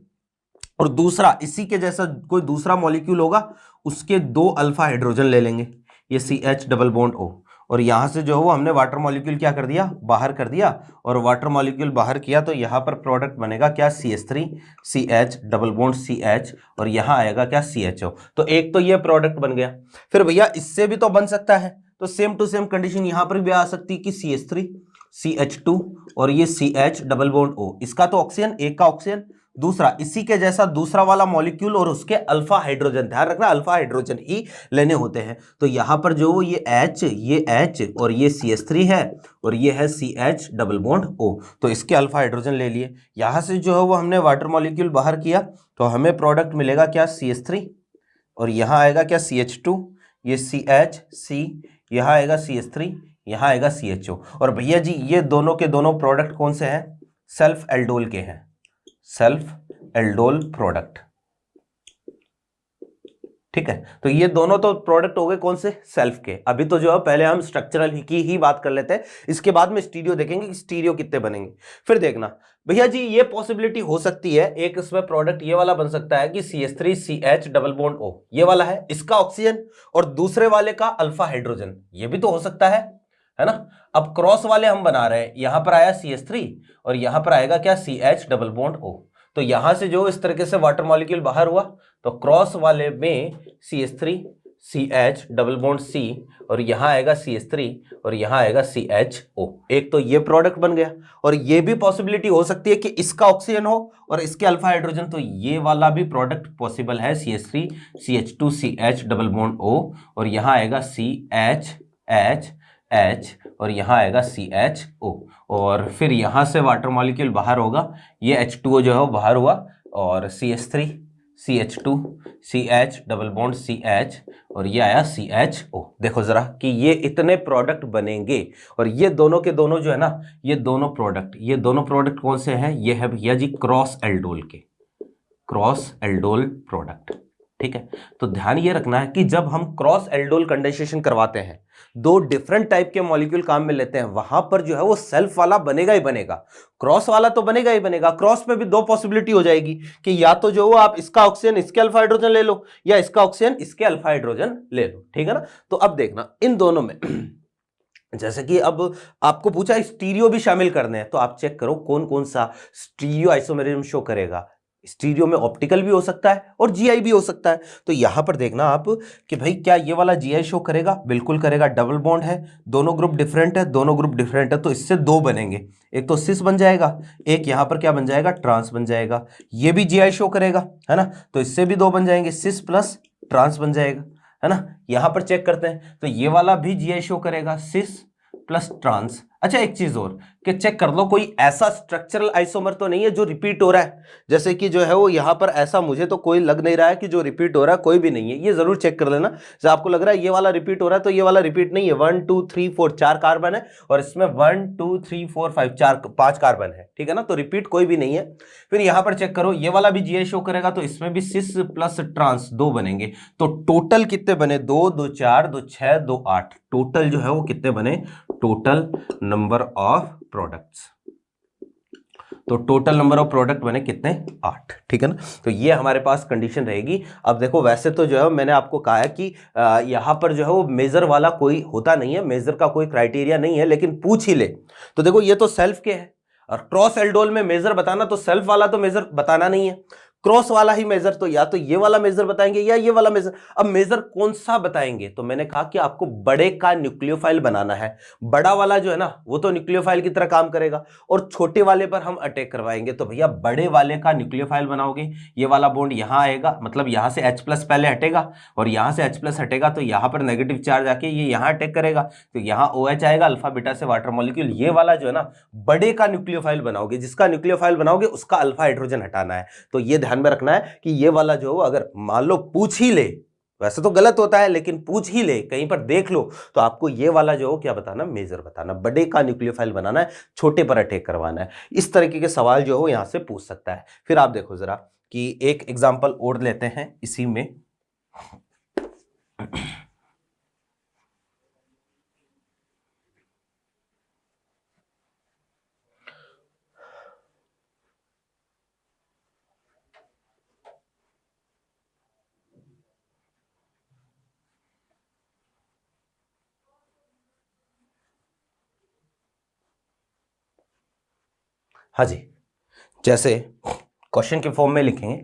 A: और दूसरा इसी के जैसा कोई दूसरा मॉलिक्यूल होगा उसके दो अल्फा हाइड्रोजन ले लेंगे, ये CH डबल बॉन्ड O, और यहां से जो है वो हमने वाटर मॉलिक्यूल क्या कर दिया, बाहर कर दिया, और वाटर मॉलिक्यूल बाहर किया तो यहां पर प्रोडक्ट बनेगा क्या, CH3CH डबल बॉन्ड CH, और यहां आएगा क्या CHO। तो एक तो ये प्रोडक्ट बन गया। फिर भैया इससे भी तो बन सकता है, तो सेम टू सेम कंडीशन यहां पर भी आ सकती है कि CH3CH2 और ये CH डबल बॉन्ड O, इसका तो ऑक्सीजन, एक का ऑक्सीजन, दूसरा इसी के जैसा दूसरा वाला मॉलिक्यूल और उसके अल्फा हाइड्रोजन, ध्यान रखना अल्फा हाइड्रोजन ही लेने होते हैं। तो यहां पर जो ये H और ये CH3 है और ये है CH डबल बॉन्ड O, तो इसके अल्फा हाइड्रोजन ले लिए। यहां से जो है वो हमने वाटर मॉलिक्यूल बाहर किया तो हमें प्रोडक्ट मिलेगा क्या, CH3, और यहां आएगा क्या CH2, ये CH, यहां आएगा CH3, यहां आएगा CHO। और भैया जी ये दोनों के दोनों प्रोडक्ट कौन से हैं, सेल्फ एल्डोल के हैं, सेल्फ एल्डोल प्रोडक्ट, ठीक है। तो ये दोनों तो प्रोडक्ट हो गए कौन से, सेल्फ के। अभी तो जो है पहले हम स्ट्रक्चरल की ही बात कर लेते हैं, इसके बाद में स्टीरियो देखेंगे कि स्टीरियो कितने बनेंगे। फिर देखना भैया जी ये पॉसिबिलिटी हो सकती है, एक इसमें प्रोडक्ट ये वाला बन सकता है कि CH3CH डबल बॉन्ड O, ये वाला है इसका ऑक्सीजन और दूसरे वाले का अल्फा हाइड्रोजन, ये भी तो हो सकता है ना। अब क्रॉस वाले हम बना रहे हैं, यहां पर आया CH3 और यहां पर आएगा क्या CH डबल बॉन्ड O। तो यहां से जो इस तरीके से वाटर मॉलिक्यूल बाहर हुआ तो क्रॉस वाले में CH3CH डबल बॉन्ड C और यहां आएगा CH3 और यहां आएगा CHO। एक तो ये प्रोडक्ट बन गया, और ये भी पॉसिबिलिटी हो सकती है कि इसका ऑक्सीजन हो और इसके अल्फा हाइड्रोजन, तो ये वाला भी प्रोडक्ट पॉसिबल है, CH3CH2CH डबल बॉन्ड O और यहां आएगा CHH और यहां आएगा CHO, और फिर यहां से वाटर मॉलिक्यूल बाहर होगा, ये H2O जो है वो बाहर हुआ और CH3CH2CH डबल बॉन्ड CH और ये आया CHO। देखो जरा कि ये इतने प्रोडक्ट बनेंगे, और ये दोनों के दोनों जो है ना, ये दोनों प्रोडक्ट कौन से हैं, ये है भैया जी क्रॉस एल्डोल के, क्रॉस एल्डोल प्रोडक्ट, ठीक है। तो ध्यान ये रखना है कि जब हम क्रॉस एल्डोल कंडेंसेशन करवाते हैं, दो डिफरेंट टाइप के मॉलिक्यूल काम में लेते हैं, वहां पर जो है वो सेल्फ वाला बनेगा ही बनेगा, क्रॉस वाला तो बनेगा ही बनेगा। क्रॉस में भी दो पॉसिबिलिटी हो जाएगी कि या तो जो वो आप इसका ऑक्सीजन इसके अल्फा हाइड्रोजन ले लो, या इसका ऑक्सीजन इसके अल्फा हाइड्रोजन ले लो, ठीक है ना। तो अब देखना इन दोनों में जैसे कि अब आपको पूछा स्टीरियो भी शामिल करने हैं, तो आप चेक करो कौन कौन सा स्टीरियो आइसोमेरिज्म शो करेगा। स्टीरियो में ऑप्टिकल भी हो सकता है और जीआई भी हो सकता है। तो यहां पर देखना आप कि भाई क्या ये वाला जीआई शो करेगा, बिल्कुल करेगा। डबल बॉन्ड है, दोनों ग्रुप डिफरेंट है, दोनों ग्रुप डिफरेंट है, तो इससे दो बनेंगे, एक तो सिस बन जाएगा, एक यहां पर क्या बन जाएगा, ट्रांस बन जाएगा। ये भी जीआई शो करेगा, है ना, तो इससे भी दो बन जाएंगे, सिस प्लस ट्रांस बन जाएगा, है ना। यहां पर चेक करते हैं तो ये वाला भी जीआई शो करेगा, सिस प्लस ट्रांस। अच्छा एक चीज और कि चेक कर लो कोई ऐसा स्ट्रक्चरल आइसोमर तो नहीं है जो रिपीट हो रहा है, जैसे कि जो है वो यहां पर ऐसा मुझे तो कोई लग नहीं रहा है कि जो रिपीट हो रहा है, कोई भी नहीं है। ये जरूर चेक कर लेना, जैसे आपको लग रहा है ये वाला रिपीट हो रहा है, तो ये वाला रिपीट नहीं है। 1 2 3 4 4 कार्बन है और इसमें 1 2 3 4 5 4 5 कार्बन है, ठीक है ना, तो रिपीट कोई भी नहीं है। फिर यहां पर चेक करो, ये वाला भी जीआई शो करेगा, तो इसमें भी सिस प्लस ट्रांस दो बनेंगे, तो टोटल कितने बने, 2 2 4 2 6 2 8, टोटल जो है वो कितने बने, टोटल नंबर ऑफ प्रोडक्ट्स। तो टोटल नंबर ऑफ प्रोडक्ट बने कितने, 8, ठीक है ना। तो ये हमारे पास कंडीशन रहेगी। अब देखो वैसे तो जो है मैंने आपको कहा है कि यहां पर जो है वो मेजर वाला कोई होता नहीं है, मेजर का कोई क्राइटेरिया नहीं है, लेकिन पूछ ही ले तो देखो ये तो सेल्फ के है, और क्रॉस एल्डोल में मेजर बताना, तो सेल्फ वाला तो मेजर बताना नहीं है, क्रॉस वाला ही मेजर, तो या तो ये वाला मेजर बताएंगे या ये वाला मेजर। अब मेजर कौन सा बताएंगे, तो मैंने कहा कि आपको बड़े का न्यूक्लियोफाइल बनाना है, बड़ा वाला जो है ना वो तो न्यूक्लियोफाइल की तरह काम करेगा, और छोटे वाले पर हम अटैक करवाएंगे। तो भैया बड़े वाले का न्यूक्लियोफाइल बनाओगे, ये वाला बॉन्ड यहां आएगा, मतलब यहां से H प्लस पहले हटेगा और यहां से H प्लस हटेगा, तो यहां पर नेगेटिव चार्ज आके ये यहां अटैक करेगा, तो यहां OH आएगा, अल्फा बीटा से वाटर मॉलिक्यूल। ये वाला जो है ना बड़े का न्यूक्लियोफाइल बनाओगे, जिसका न्यूक्लियोफाइल बनाओगे उसका अल्फा हाइड्रोजन हटाना है। तो ये ध्यान में रखना है कि ये वाला जो अगर मान लो पूछ ही ले, वैसे तो गलत होता है लेकिन पूछ ही ले, कहीं पर देख लो, तो आपको ये वाला जो क्या बताना, मेजर बताना, बड़े का न्यूक्लियोफाइल बनाना है, छोटे पर अटैक करवाना है। इस तरीके के सवाल जो हो यहां से पूछ सकता है। फिर आप देखो जरा कि एक एग्जांपल और लेते हैं इसी में। हाँ जी, जैसे क्वेश्चन के फॉर्म में लिखेंगे,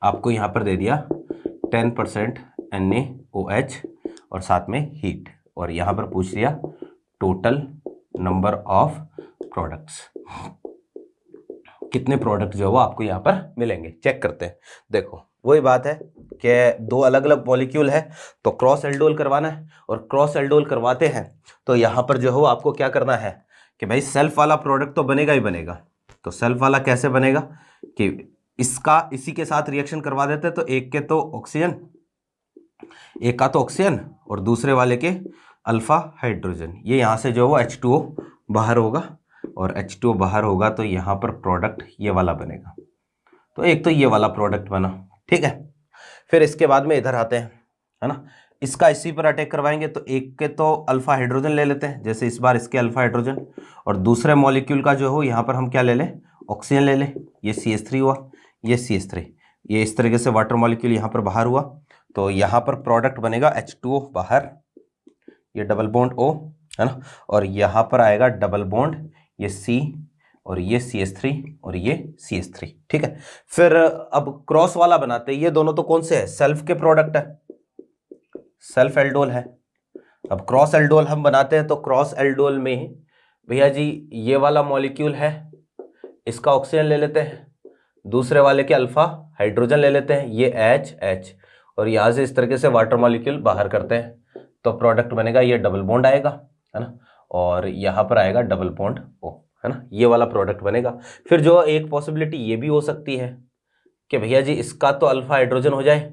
A: आपको यहां पर दे दिया 10% NaOH और साथ में हीट, और यहां पर पूछ लिया टोटल नंबर ऑफ प्रोडक्ट्स, कितने प्रोडक्ट जो है वो आपको यहां पर मिलेंगे। चेक करते हैं, देखो वही बात है कि दो अलग अलग मॉलिक्यूल है तो क्रॉस एल्डोल करवाना है, और क्रॉस एल्डोल करवाते हैं तो यहां पर जो है आपको क्या करना है कि भाई सेल्फ वाला प्रोडक्ट तो बनेगा ही बनेगा। तो सेल्फ वाला कैसे बनेगा कि इसका इसी के साथ रिएक्शन करवा देते हैं, तो एक के तो ऑक्सीजन, एक का तो ऑक्सीजन और दूसरे वाले के अल्फा हाइड्रोजन, ये यहां से जो वो H2O बाहर होगा, और H2O बाहर होगा तो यहां पर प्रोडक्ट ये वाला बनेगा। तो एक तो ये वाला प्रोडक्ट बना, ठीक है। फिर इसके बाद में इधर आते हैं, है ना, इसका इसी पर अटैक करवाएंगे, तो एक के तो अल्फा हाइड्रोजन ले लेते हैं, जैसे इस बार इसके अल्फा हाइड्रोजन, और दूसरे मॉलिक्यूल का जो हो यहाँ पर हम क्या ले लें, ऑक्सीजन ले लें, ये CH3 हुआ, ये CH3, ये इस तरीके से वाटर मॉलिक्यूल यहाँ पर बाहर हुआ, तो यहाँ पर प्रोडक्ट बनेगा H2O बाहर, ये डबल बॉन्ड O, है ना, और यहाँ पर आएगा डबल बॉन्ड ये C, और ये CH3 और ये CH3, ठीक है। फिर अब क्रॉस वाला बनाते हैं, ये दोनों तो कौन से है, सेल्फ के प्रोडक्ट है, सेल्फ एल्डोल है। अब क्रॉस एल्डोल हम बनाते हैं, तो क्रॉस एल्डोल में भैया जी ये वाला मॉलिक्यूल है, इसका ऑक्सीजन ले लेते हैं, दूसरे वाले के अल्फा हाइड्रोजन ले लेते हैं, ये H, और यहां से इस तरीके से वाटर मॉलिक्यूल बाहर करते हैं, तो प्रोडक्ट बनेगा ये डबल बॉन्ड आएगा, है ना, और यहां पर आएगा डबल बॉन्ड O, है ना, ये वाला प्रोडक्ट बनेगा। फिर जो एक पॉसिबिलिटी ये भी हो सकती है कि भैया जी इसका तो अल्फा हाइड्रोजन हो जाए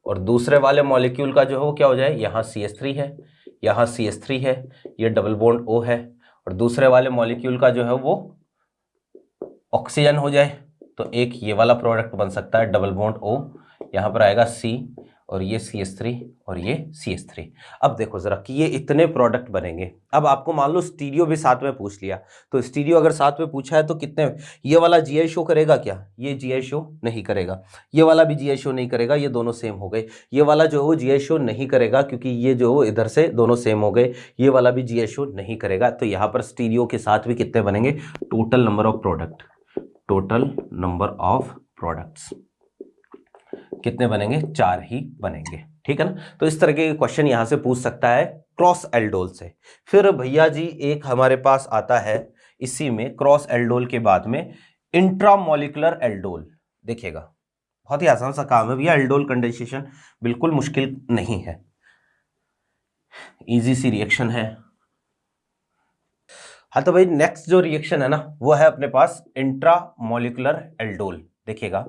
A: और दूसरे वाले मॉलिक्यूल का जो है वो क्या हो जाए, यहाँ CH3 है, यहाँ CH3 है, ये डबल बॉन्ड O है, और दूसरे वाले मॉलिक्यूल का जो है वो ऑक्सीजन हो जाए तो एक ये वाला प्रोडक्ट बन सकता है, डबल बॉन्ड O, यहाँ पर आएगा C और ये CH3 और ये CH3। अब देखो जरा कि ये इतने प्रोडक्ट बनेंगे। अब आपको मान लो स्टीरियो भी साथ में पूछ लिया, तो स्टीरियो अगर साथ में पूछा है तो कितने, ये वाला GI शो करेगा क्या? ये GI शो नहीं करेगा, ये वाला भी GI शो नहीं करेगा, ये दोनों सेम हो गए। ये वाला जो है वो GI शो नहीं करेगा क्योंकि ये जो इधर से दोनों सेम हो गए, ये वाला भी GI शो नहीं करेगा। तो यहाँ पर स्टीरियो के साथ भी कितने बनेंगे? Total number of product, total number of products कितने बनेंगे? 4 ही बनेंगे, ठीक है ना। तो इस तरह के क्वेश्चन यहां से पूछ सकता है क्रॉस एल्डोल से। फिर भैया जी एक हमारे पास आता है इसी में, क्रॉस एल्डोल के बाद में इंट्रामोलिकुलर एल्डोल। देखिएगा बहुत ही आसान सा काम है भैया, एल्डोल कंडेंसेशन बिल्कुल मुश्किल नहीं है, इजी सी रिएक्शन है। हाँ तो भाई नेक्स्ट जो रिएक्शन है ना वो है अपने पास इंट्रामोलिकुलर एल्डोल। देखिएगा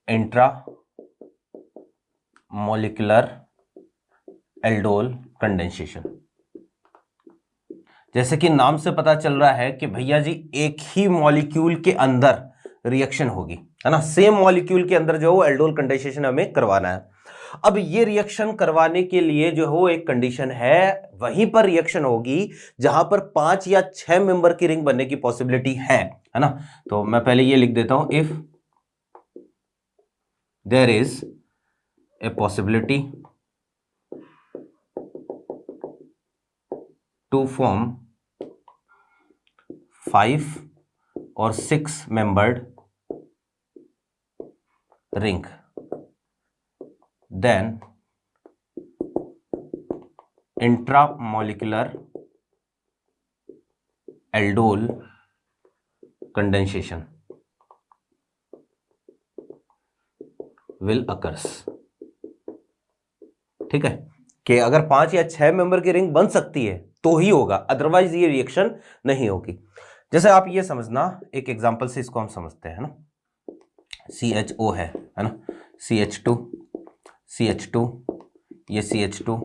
A: इंट्रा मॉलिक्यूलर एल्डोल कंडेंसेशन, जैसे कि नाम से पता चल रहा है कि भैया जी एक ही मॉलिक्यूल के अंदर रिएक्शन होगी, है ना, सेम मॉलिक्यूल के अंदर जो है एल्डोल कंडेंसेशन हमें करवाना है। अब ये रिएक्शन करवाने के लिए जो हो एक कंडीशन है, वहीं पर रिएक्शन होगी जहां पर 5 या 6 मेंबर की रिंग बनने की पॉसिबिलिटी है ना। तो मैं पहले ये लिख देता हूं, if there is a possibility to form 5 or 6 membered ring, then intramolecular aldol condensation will occurs। ठीक है कि अगर 5 या 6 मेंबर की रिंग बन सकती है तो ही होगा, अदरवाइज ये रिएक्शन नहीं होगी। जैसे आप ये समझना, एक एग्जांपल से इसको हम समझते हैं ना, CHO है ना, CH2, CH2, ये CH2,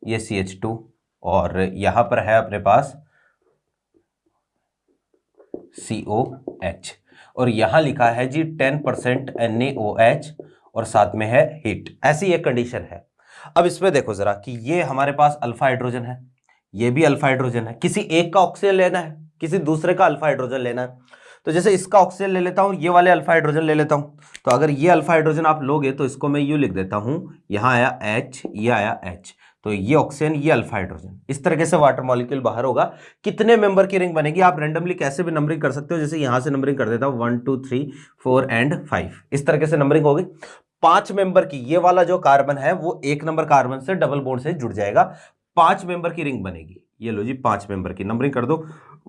A: ये CH2, और यहां पर है अपने पास COH, और यहां लिखा है जी 10% NaOH और साथ में है हीट। ऐसी एक कंडीशन है। अब इसमें देखो जरा कि ये हमारे पास अल्फा हाइड्रोजन है, ये भी अल्फा हाइड्रोजन है, किसी एक का ऑक्सीजन लेना है, किसी दूसरे का अल्फा हाइड्रोजन लेना है। तो जैसे इसका ऑक्सीजन ले लेता हूं, ये वाले अल्फा हाइड्रोजन ले लेता हूं। तो अगर ये अल्फा हाइड्रोजन आप लोगे तो इसको मैं यूं लिख देता हूं, यहां आया H, ये आया H, तो ये ऑक्सीजन, ये अल्फा हाइड्रोजन, इस तरीके से वाटर मॉलिक्यूल बाहर होगा। कितने मेंबर की रिंग बनेगी? आप रैंडमली कैसे भी नंबरिंग कर सकते हो, जैसे यहां से नंबरिंग कर देता हूं 1 2 3 4 एंड 5, इस तरीके से नंबरिंग होगी। 5 मेंबर की, ये वाला जो कार्बन है वो 1 नंबर कार्बन से डबल बॉन्ड से जुड़ जाएगा, 5 मेंबर की रिंग बनेगी। ये लो जी 5 मेंबर की नंबरिंग कर दो,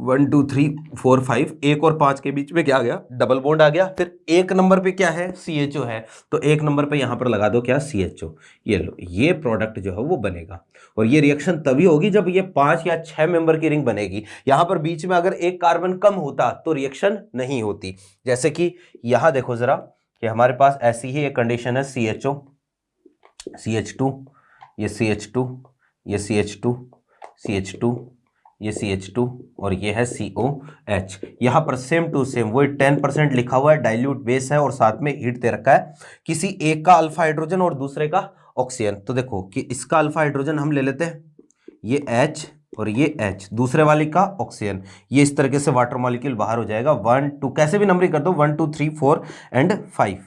A: 1 2 3 4 5, 1 और 5 के बीच में क्या आ गया? डबल बॉन्ड आ गया। फिर 1 नंबर पे क्या है? CHO है, तो 1 नंबर पे यहां पर लगा दो क्या? CHO। ये लो, ये प्रोडक्ट जो है वो बनेगा, और ये रिएक्शन तभी होगी जब ये 5 या 6 मेंबर की रिंग बनेगी। यहां पर बीच में अगर एक कार्बन कम होता तो रिएक्शन नहीं होती। जैसे कि यहां देखो जरा कि हमारे पास ऐसी ही एक कंडीशन है, CHO, CH2, ये CH2, ये CH2, CH2, ये CH2, और ये है COH। यहां पर सेम टू सेम वही 10% लिखा हुआ है, डाइल्यूट बेस है और साथ में हीट दे रखा है, किसी एक का अल्फा हाइड्रोजन और दूसरे का ऑक्सीजन। तो देखो कि इसका अल्फा हाइड्रोजन हम ले लेते हैं, ये H और ये H, दूसरे वाले का ऑक्सीजन, ये इस तरीके से वाटर मॉलिक्यूल बाहर हो जाएगा। 1 2, कैसे भी नंबरिंग कर दो, 1 2 3 4 एंड 5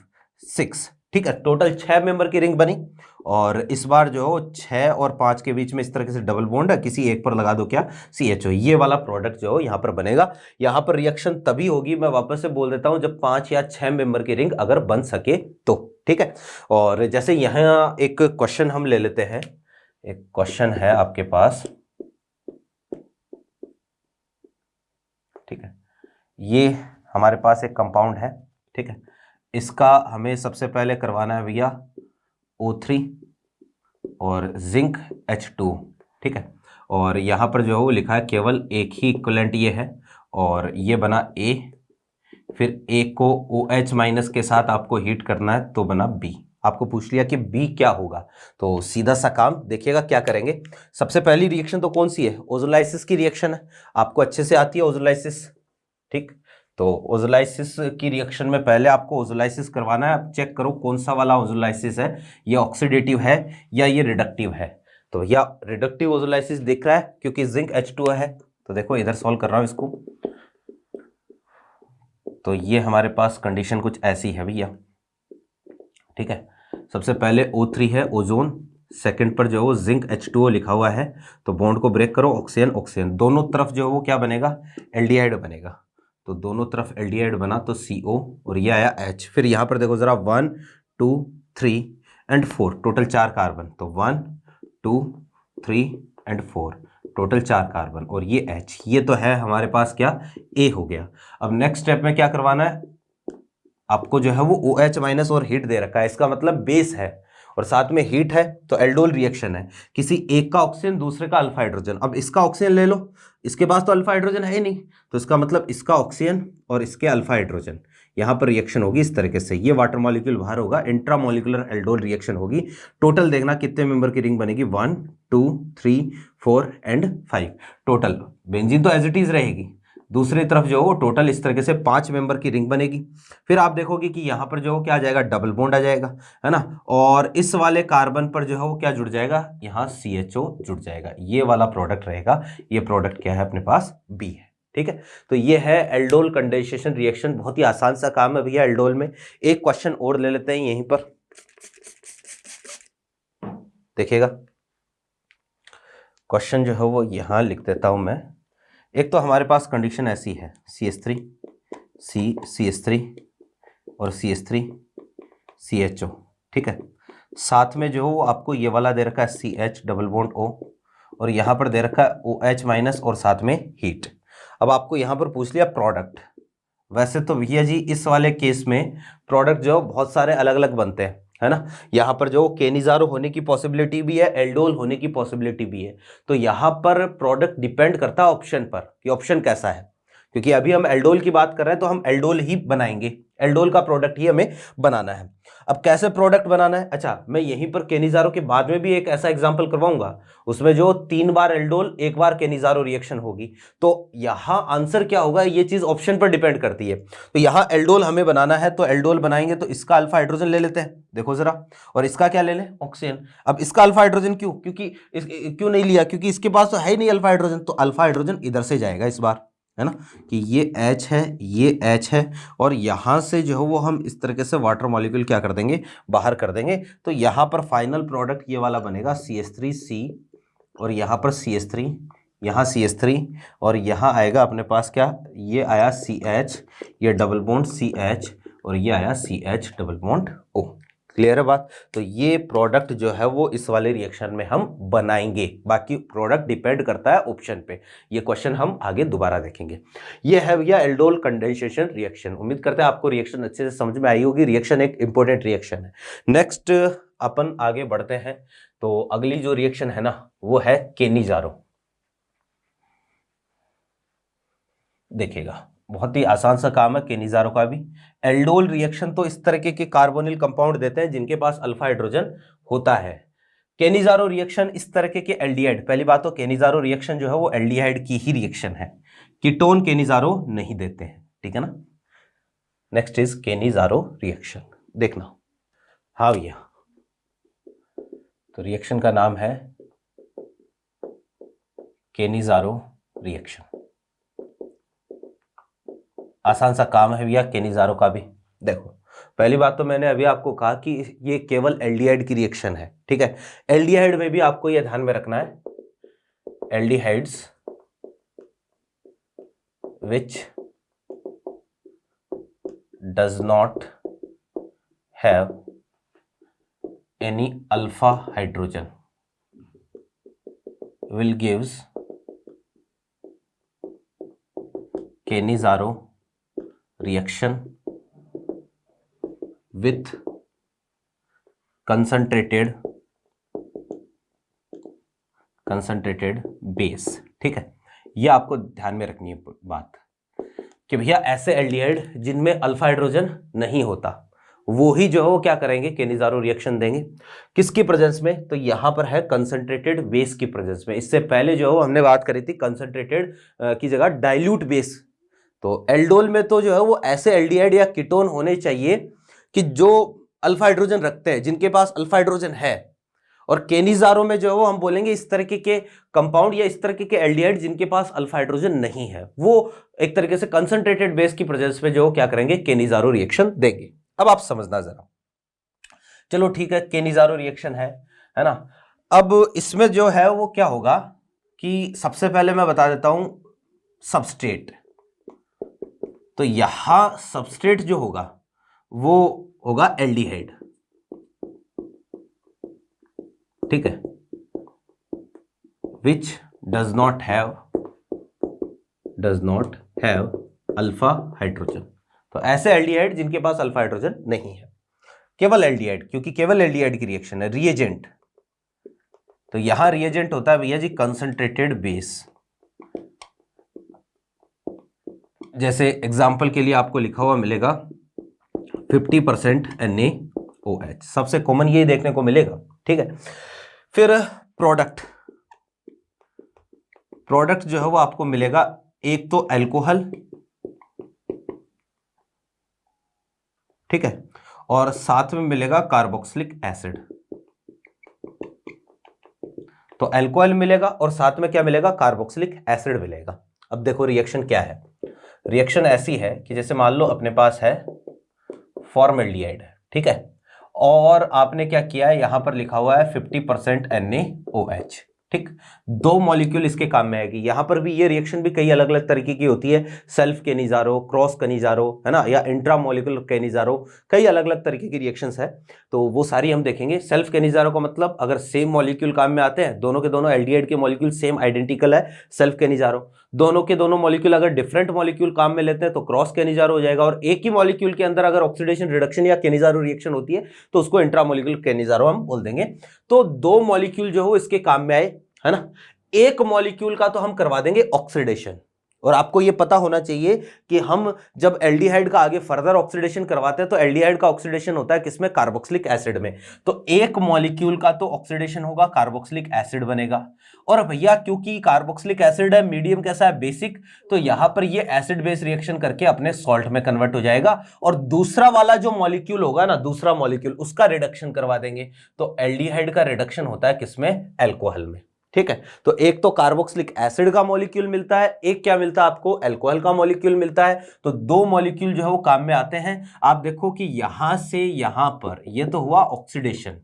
A: 6, ठीक है। टोटल 6 मेंबर की रिंग बनी, और इस बार जो 6 और 5 के बीच में इस तरीके से डबल बॉन्ड है, किसी एक पर लगा दो क्या? CHO। ये वाला प्रोडक्ट जो यहां पर बनेगा। यहां पर रिएक्शन तभी होगी, मैं वापस से बोल देता हूं, जब 5 या 6 मेंबर की रिंग अगर बन सके तो, ठीक है। और जैसे यहां एक क्वेश्चन हम ले लेते हैं, एक क्वेश्चन है आपके पास, ठीक है, ये हमारे पास एक कंपाउंड है, ठीक है, इसका हमें सबसे पहले करवाना है भैया O3 और जिंक H2, ठीक है। और यहाँ पर जो है वो लिखा है केवल एक ही इक्विवेलेंट ये है, और ये बना A, फिर A को OH माइनस के साथ आपको हीट करना है तो बना B। आपको पूछ लिया कि बी क्या होगा, तो सीधा सा काम देखिएगा क्या करेंगे। सबसे पहली रिएक्शन तो कौन सी है, ओजोलाइसिस की रिएक्शन है, आपको अच्छे से आती है ओजोलाइसिस, ठीक। तो ओजोलाइसिस की रिएक्शन में पहले आपको ओजोलाइसिस करवाना है। आप चेक करो कौन सा वाला ओजोलाइसिस है, ये ऑक्सीडेटिव है या ये रिडक्टिव है। तो या रिडक्टिव ओजोलाइसिस दिख रहा है क्योंकि जिंक H2O है, तो देखो इधर सॉल्व कर रहा हूं इसको। तो ये हमारे पास कंडीशन कुछ ऐसी है भैया, ठीक है। सबसे पहले O3 है ओजोन, सेकंड पर जो है वो जिंक H2O लिखा हुआ है, तो बॉन्ड को ब्रेक करो, ऑक्सीजन ऑक्सीजन, दोनों तरफ जो है वो क्या बनेगा, एल्डिहाइड बनेगा। तो दोनों तरफ एल्डिहाइड बना तो CO और ये आया H। फिर यहाँ पर देखो जरा 1 2 3 एंड 4, टोटल 4 कार्बन, तो 1 2 3 एंड 4, टोटल 4 कार्बन, और ये H, ये तो है हमारे पास क्या, A हो गया। अब नेक्स्ट स्टेप में क्या करवाना है, आपको जो है वो OH माइनस और हीट दे रखा है, इसका मतलब बेस है और साथ में हीट है, तो एल्डोल रिएक्शन है, किसी एक का ऑक्सीजन दूसरे का अल्फा हाइड्रोजन। अब इसका ऑक्सीजन ले लो, इसके पास तो अल्फा हाइड्रोजन है ही नहीं, तो इसका मतलब इसका ऑक्सीजन और इसके अल्फा हाइड्रोजन, यहाँ पर रिएक्शन होगी इस तरीके से, ये वाटर मॉलिक्यूल बाहर होगा, इंट्रामोलिकुलर एल्डोल रिएक्शन होगी। टोटल देखना कितने मेंबर की रिंग बनेगी, 1 2 3 4 एंड 5, टोटल बेंजीन तो एज इट इज रहेगी, दूसरी तरफ जो है वो टोटल इस तरीके से 5 मेंबर की रिंग बनेगी। फिर आप देखोगे कि यहाँ पर जो क्या आ जाएगा, डबल बॉन्ड आ जाएगा, है ना, और इस वाले कार्बन पर जो है वो क्या जुड़ जाएगा, यहाँ CHO जुड़ जाएगा, ये वाला प्रोडक्ट रहेगा। ये प्रोडक्ट क्या है अपने पास, बी है, ठीक है। तो ये है एल्डोल कंडेंसेशन रिएक्शन, बहुत ही आसान सा काम है भैया एल्डोल में। एक क्वेश्चन और ले लेते हैं यहीं पर, देखिएगा क्वेश्चन जो है वो यहां लिख देता हूं मैं। एक तो हमारे पास कंडीशन ऐसी है, CH3 CH3 और CH3 CHO, ठीक है। साथ में जो आपको ये वाला दे रखा है CH डबल बॉन्ड O, और यहाँ पर दे रखा है OH माइनस और साथ में हीट। अब आपको यहाँ पर पूछ लिया प्रोडक्ट, वैसे तो भैया जी इस वाले केस में प्रोडक्ट जो बहुत सारे अलग अलग बनते हैं, है ना। यहाँ पर जो केनिजारो होने की पॉसिबिलिटी भी है, एल्डोल होने की पॉसिबिलिटी भी है, तो यहाँ पर प्रोडक्ट डिपेंड करता है ऑप्शन पर कि ऑप्शन कैसा है, क्योंकि अभी हम एल्डोल की बात कर रहे हैं तो हम एल्डोल ही बनाएंगे, एल्डोल का प्रोडक्ट ही हमें बनाना है। अब कैसे प्रोडक्ट बनाना है, अच्छा मैं यहीं पर केनिजारो के बाद में भी एक ऐसा एग्जांपल करवाऊंगा, उसमें जो 3 बार एल्डोल 1 बार केनिजारो रिएक्शन होगी, तो यहां आंसर क्या होगा, ये चीज ऑप्शन पर डिपेंड करती है। तो यहां एल्डोल हमें बनाना है, तो एल्डोल बनाएंगे तो इसका अल्फा हाइड्रोजन ले लेते हैं, देखो जरा, और इसका क्या ले लें, ऑक्सीजन। अब इसका अल्फा हाइड्रोजन क्यों, क्योंकि क्यों नहीं लिया, क्योंकि इसके पास तो है ही नहीं अल्फा हाइड्रोजन, तो अल्फा हाइड्रोजन इधर से जाएगा इस बार, है ना, कि ये H है, ये H है, और यहां से जो है वो हम इस तरीके से वाटर मॉलिक्यूल क्या कर देंगे, बाहर कर देंगे। तो यहां पर फाइनल प्रोडक्ट ये वाला बनेगा CH3C, और यहां पर CH3, यहाँ CH3, और यहाँ आएगा अपने पास क्या, ये आया CH, ये डबल बॉन्ड CH, और ये आया CH double bond O। Clear है बात। तो ये प्रोडक्ट जो है वो इस वाले रिएक्शन में हम बनाएंगे, बाकी प्रोडक्ट डिपेंड करता है ऑप्शन पे। ये क्वेश्चन हम आगे दोबारा देखेंगे। ये है भैया एल्डोल कंडेंसेशन रिएक्शन। उम्मीद करते हैं आपको रिएक्शन अच्छे से समझ में आई होगी। रिएक्शन एक इंपॉर्टेंट रिएक्शन है। नेक्स्ट अपन आगे बढ़ते हैं, तो अगली जो रिएक्शन है ना वो है केनिजारो। देखिएगा बहुत ही आसान सा काम है केनिजारो का भी। एल्डोल रिएक्शन तो इस तरह के कार्बोनिल कंपाउंड देते हैं जिनके पास अल्फा हाइड्रोजन होता है। केनिजारो रिएक्शन इस तरह के एल्डिहाइड, पहली बात तो केनिजारो रिएक्शन जो है वो एल्डिहाइड की ही रिएक्शन है, कीटोन केनिजारो नहीं देते हैं, ठीक है ना। नेक्स्ट इज केनिजारो रिएक्शन, देखना। हाँ भैया, तो रिएक्शन का नाम है केनिजारो रिएक्शन। आसान सा काम है भैया केनिजारो का भी। देखो पहली बात तो मैंने अभी आपको कहा कि ये केवल एल्डिहाइड की रिएक्शन है, ठीक है। एल्डिहाइड में भी आपको ये ध्यान में रखना है, aldehydes which does not have any alpha hydrogen will gives Cannizzaro reaction with concentrated base, ठीक है। ये आपको ध्यान में रखनी है बात कि भैया ऐसे एल्डिहाइड जिनमें अल्फा हाइड्रोजन नहीं होता वो ही जो है वो क्या करेंगे, केनिज़ारो रिएक्शन देंगे। किसकी प्रेजेंस में, तो यहां पर है कंसंट्रेटेड बेस की प्रेजेंस में। इससे पहले जो है हमने बात करी थी कंसंट्रेटेड की जगह डाइल्यूट बेस। तो एल्डोल में तो जो है वो ऐसे एल्डिहाइड या कीटोन होने चाहिए कि जो अल्फा हाइड्रोजन रखते हैं, जिनके पास अल्फा हाइड्रोजन है। और केनिज़ारो में जो है वो हम बोलेंगे इस तरीके के कंपाउंड या इस तरीके के एल्डिहाइड जिनके पास अल्फा हाइड्रोजन नहीं है, वो एक तरीके से कंसंट्रेटेड बेस की प्रेजेंस में जो क्या करेंगे, केनिज़ारो रिएक्शन देंगे। अब आप समझना जरा, चलो ठीक है, केनिज़ारो रिएक्शन है ना। अब इसमें जो है वो क्या होगा कि सबसे पहले मैं बता देता हूं सबस्ट्रेट। तो यहां सबस्ट्रेट जो होगा वो होगा एल्डिहाइड, ठीक है, which does not have alpha hydrogen. तो ऐसे एल्डिहाइड जिनके पास अल्फा हाइड्रोजन नहीं है, केवल एल्डिहाइड, क्योंकि केवल एल्डिहाइड की रिएक्शन है। रिएजेंट, तो यहां रिएजेंट होता है भैया जी कंसंट्रेटेड बेस। जैसे एग्जांपल के लिए आपको लिखा हुआ मिलेगा 50% NaOH, सबसे कॉमन यही देखने को मिलेगा, ठीक है। फिर प्रोडक्ट जो है वो आपको मिलेगा एक तो अल्कोहल, ठीक है, और साथ में मिलेगा कार्बोक्सिलिक एसिड। तो अल्कोहल मिलेगा और साथ में क्या मिलेगा, कार्बोक्सिलिक एसिड मिलेगा। अब देखो रिएक्शन क्या है, रिएक्शन ऐसी है कि जैसे मान लो अपने पास है फॉर्मल्डिहाइड, ठीक है, और आपने क्या किया है, यहां पर लिखा हुआ है 50% NaOH, ठीक, दो मॉलिक्यूल इसके काम में आएगी। यहां पर भी ये रिएक्शन भी कई अलग अलग तरीके की होती है, सेल्फ केनिज़ारो, क्रॉस केनिज़ारो, है ना, या इंट्रा मॉलिक्यूलर केनिज़ारो, कई अलग अलग तरीके की रिएक्शंस है। तो वो सारी हम देखेंगे। सेल्फ केनिज़ारो का मतलब अगर सेम मॉलिक्यूल काम में आते हैं, दोनों के दोनों एल्डिहाइड के मॉलिक्यूल सेम आइडेंटिकल है, सेल्फ केनिज़ारो। दोनों के दोनों मॉलिक्यूल अगर डिफरेंट मॉलिक्यूल काम में लेते हैं तो क्रॉस केनिज़ारो हो जाएगा। और एक ही मॉलिक्यूल के अंदर अगर ऑक्सीडेशन रिडक्शन या केनिज़ारो रिएक्शन होती है तो उसको इंट्रामॉलिक्यूलर केनिज़ारो हम बोल देंगे। तो दो मॉलिक्यूल जो हो इसके काम में आए, है ना, एक मॉलिक्यूल का तो हम करवा देंगे ऑक्सीडेशन। और आपको यह पता होना चाहिए कि हम जब एल्डिहाइड का आगे फर्दर ऑक्सीडेशन करवाते हैं तो एल्डिहाइड का ऑक्सीडेशन होता है किसमें, कार्बोक्सिलिक एसिड में। तो एक मॉलिक्यूल का तो ऑक्सीडेशन होगा, कार्बोक्सिलिक एसिड बनेगा। और भैया क्योंकि कार्बोक्सिलिक एसिड है, मीडियम कैसा है, बेसिक, तो यहां पर ये एसिड बेस रिएक्शन करके अपने सॉल्ट में कन्वर्ट हो जाएगा। और दूसरा वाला जो मॉलिक्यूल होगा ना, दूसरा मॉलिक्यूल, उसका रिडक्शन करवा देंगे। तो एल्डिहाइड का रिडक्शन होता है किसमें, अल्कोहल में, ठीक है। तो एक तो कार्बोक्सिलिक एसिड का मॉलिक्यूल मिलता है, एक क्या मिलता है आपको, अल्कोहल का मॉलिक्यूल मिलता है। तो दो मॉलिक्यूल जो है वो काम में आते हैं। आप देखो कि यहां से यहां पर ये तो हुआ ऑक्सीडेशन,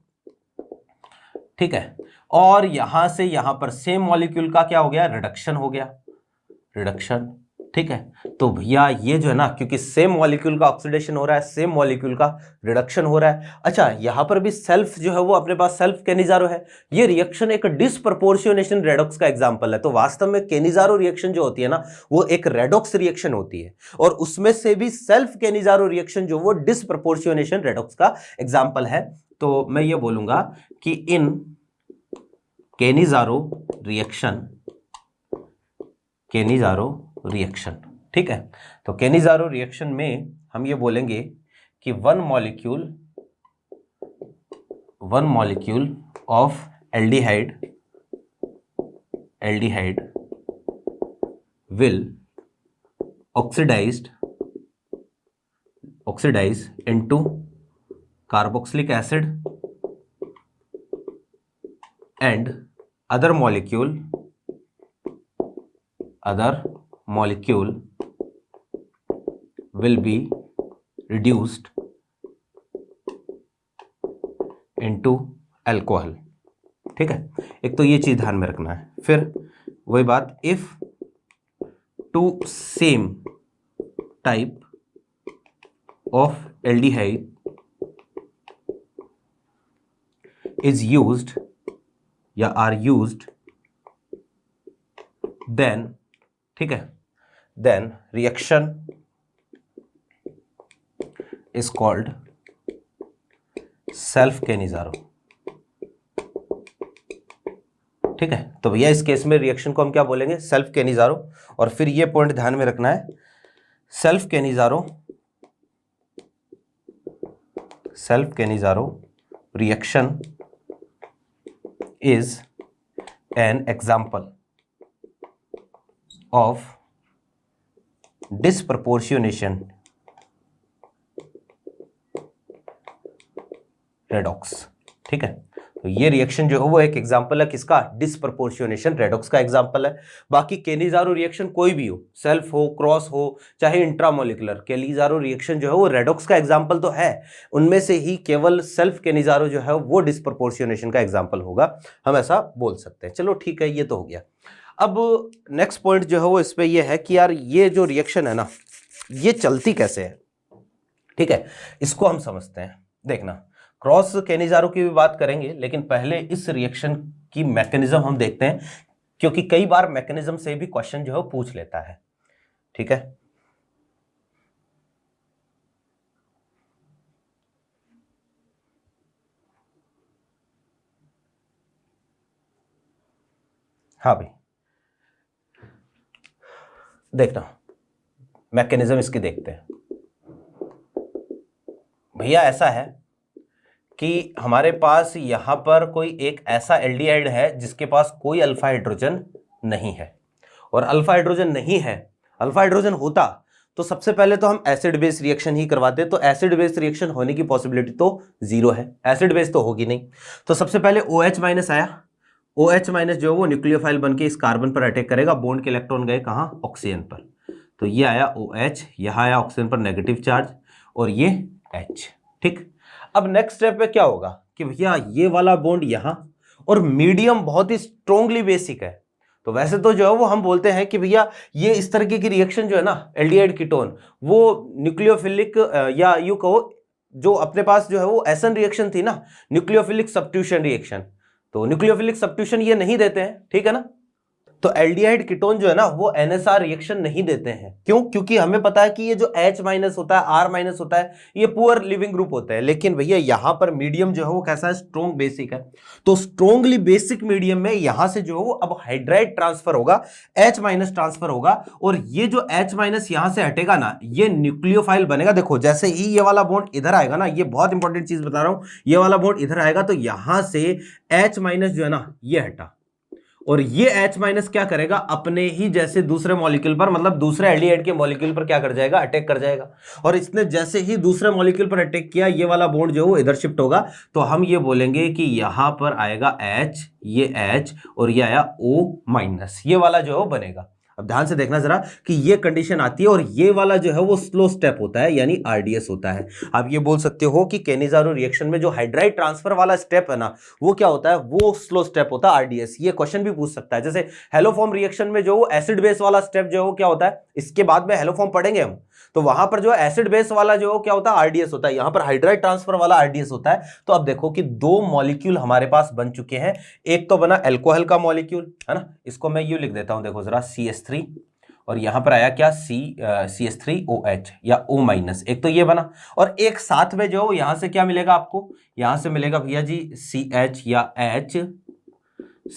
A: ठीक है, और यहां से यहां पर सेम मॉलिक्यूल का क्या हो गया, रिडक्शन हो गया, रिडक्शन, ठीक है। तो भैया ये जो है ना, क्योंकि सेम मॉलिक्यूल का ऑक्सीडेशन हो रहा है, सेम मॉलिक्यूल का रिडक्शन हो रहा है। अच्छा, यहां पर भी सेल्फ जो है वो अपने पास सेल्फ केनिज़ारो है। ये रिएक्शन एक डिसप्रपोर्शनेशन रेडॉक्स का एग्जांपल है। तो वास्तव में केनिज़ारो रिएक्शन जो होती है ना, वो एक रेडॉक्स रिएक्शन होती है, और उसमें से भी सेल्फ केनिज़ारो रिएक्शन जो वो डिसप्रपोर्शनेशन रेडॉक्स का एग्जांपल है। तो मैं ये बोलूंगा कि इन केनिज़ारो रिएक्शन, ठीक है। तो केनिज़ारो रिएक्शन में हम ये बोलेंगे कि one molecule of aldehyde will oxidize into carboxylic acid and other molecule will be reduced into alcohol, ठीक है। एक तो ये चीज ध्यान में रखना है। फिर वही बात, if two same type of aldehyde is used या आर यूज्ड, देन, ठीक है, then reaction is called self Cannizzaro, ठीक है। तो भैया इस केस में रिएक्शन को हम क्या बोलेंगे, सेल्फ केनिज़ारो। और फिर ये पॉइंट ध्यान में रखना है, self Cannizzaro self Cannizzaro reaction is an example of disproportionation redox. ठीक है, तो ये रिएक्शन जो है वो एक एग्जांपल है किसका? डिसप्रपोर्शनेशन रेडॉक्स का एग्जांपल है। बाकी कैनिज़ारो रिएक्शन कोई भी हो, सेल्फ हो, क्रॉस हो, चाहे इंट्रामोलिकुलर, कैनिज़ारो रिएक्शन जो है वो रेडॉक्स का एग्जांपल तो है, उनमें से ही केवल सेल्फ कैनिज़ारो जो है वो डिसप्रपोर्शनेशन का एग्जांपल होगा, हम ऐसा बोल सकते हैं। चलो ठीक है, ये तो हो गया। अब नेक्स्ट पॉइंट जो है वो इस पे ये है कि यार ये जो रिएक्शन है ना, ये चलती कैसे है। ठीक है, इसको हम समझते हैं। देखना, क्रॉस कैनिज़ारो की भी बात करेंगे, लेकिन पहले इस रिएक्शन की मैकेनिज्म हम देखते हैं, क्योंकि कई बार मैकेनिज्म से भी क्वेश्चन जो है पूछ लेता है। ठीक है, हाँ भाई, देखना मैकेनिज्म इसकी देखते हैं। भैया ऐसा है कि हमारे पास यहां पर कोई एक ऐसा एल्डिहाइड है जिसके पास कोई अल्फा हाइड्रोजन नहीं है, और अल्फा हाइड्रोजन नहीं है, अल्फा हाइड्रोजन होता तो सबसे पहले तो हम एसिड बेस रिएक्शन ही करवाते, तो एसिड बेस रिएक्शन होने की पॉसिबिलिटी तो जीरो है, एसिड बेस तो होगी नहीं। तो सबसे पहले OH माइनस आया, OH माइनस जो है वो न्यूक्लियोफाइल बनके इस कार्बन पर अटैक करेगा, बॉन्ड के इलेक्ट्रॉन गए कहां? ऑक्सीजन पर, तो ये आया OH, यहां आया ऑक्सीजन पर नेगेटिव चार्ज, और ये H। ठीक, अब नेक्स्ट स्टेप पे क्या होगा कि भैया ये वाला बॉन्ड यहां, और मीडियम बहुत ही स्ट्रोंगली बेसिक है, तो वैसे तो जो है वो हम बोलते हैं कि भैया ये इस तरीके की रिएक्शन जो है ना, एल्डिहाइड कीटोन, वो न्यूक्लियोफिलिक या यूं कहो जो अपने पास जो है वो एसन रिएक्शन थी ना, न्यूक्लियोफिलिक सब्स्टिट्यूशन रिएक्शन, तो न्यूक्लियोफिलिक सब्स्टिट्यूशन ये नहीं देते हैं। ठीक है ना, तो एल्डिहाइड कीटोन जो है ना वो NSR रिएक्शन नहीं देते हैं। क्यों? क्योंकि हमें पता है कि ये जो H माइनस होता है, R माइनस होता है, ये पुअर लिविंग ग्रुप होते हैं, लेकिन भैया यहां पर मीडियम जो है वो कैसा है? स्ट्रॉन्ग बेसिक है। तो स्ट्रॉन्गली बेसिक मीडियम में यहां से जो है वो अब हाइड्राइड ट्रांसफर होगा, H माइनस ट्रांसफर होगा, और ये जो H माइनस यहां से हटेगा ना, ये न्यूक्लियोफाइल बनेगा। देखो जैसे ही ये वाला बॉन्ड इधर आएगा ना, ये बहुत इंपॉर्टेंट चीज बता रहा हूं, ये वाला बॉन्ड इधर आएगा तो यहां से H माइनस जो है ना ये हटा, और ये H माइनस क्या करेगा? अपने ही जैसे दूसरे मॉलिक्यूल पर, मतलब दूसरे एल्डिहाइड के मॉलिक्यूल पर क्या कर जाएगा? अटैक कर जाएगा, और इसने जैसे ही दूसरे मॉलिक्यूल पर अटैक किया, ये वाला बॉन्ड जो है वो इधर शिफ्ट होगा, तो हम ये बोलेंगे कि यहां पर आएगा H, ये H, और ये आया O माइनस, ये वाला जो है वो बनेगा। अब ध्यान से देखना जरा कि ये कंडीशन आती है, और ये वाला जो है वो स्लो स्टेप होता है, यानी RDS होता है। आप ये बोल सकते हो कि कैनिज़ारो रिएक्शन में जो हाइड्राइड ट्रांसफर वाला स्टेप है ना, वो क्या होता है? वो स्लो स्टेप होता है, RDS। ये क्वेश्चन भी पूछ सकता है, जैसे हेलोफॉर्म रिएक्शन में जो एसिड बेस वाला स्टेप जो है वो क्या होता है? इसके बाद में हेलोफॉर्म पढ़ेंगे हम, तो वहां पर जो एसिड बेस वाला जो क्या होता है? RDS होता है। यहां पर हाइड्राइड ट्रांसफर वाला RDS होता है। तो अब देखो कि दो मॉलिक्यूल हमारे पास बन चुके हैं, एक तो बना एल्कोहल का मॉलिक्यूल है ना, इसको मैं यूं लिख देता हूं, देखो जरा CH3, और यहां पर आया क्या? CH3OH या O माइनस, एक तो ये बना, और एक साथ में जो यहां से क्या मिलेगा आपको? यहां से मिलेगा भैया जी CH या H,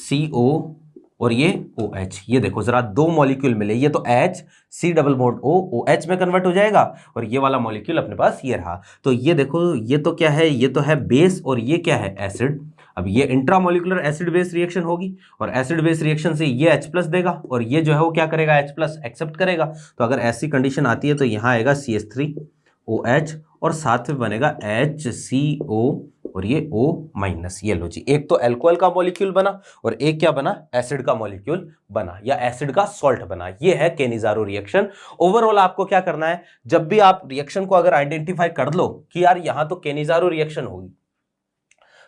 A: CO, और ये OH। ये देखो जरा दो मॉलिक्यूल मिले, ये तो H, C double bond O, OH में कन्वर्ट हो जाएगा, और ये वाला मॉलिक्यूल अपने पास ये रहा। तो ये देखो, ये तो क्या है? ये तो है बेस, और ये क्या है? एसिड। अब ये इंट्रामोलिकुलर एसिड बेस रिएक्शन होगी, और एसिड बेस रिएक्शन से ये H प्लस देगा, और ये जो है वो क्या करेगा? H प्लस एक्सेप्ट करेगा। तो अगर ऐसी कंडीशन आती है तो यहाँ आएगा CH3OH, और साथ में बनेगा HCO, और ये O माइनस। ये लो जी, एक तो एल्कोहल का मॉलिक्यूल बना, और एक क्या बना? एसिड का मॉलिक्यूल बना, या एसिड का सॉल्ट बना। ये है कैनिज़ारो रिएक्शन। ओवरऑल आपको क्या करना है, जब भी आप रिएक्शन को अगर आइडेंटिफाई कर लो कि यार यहां तो कैनिज़ारो रिएक्शन होगी,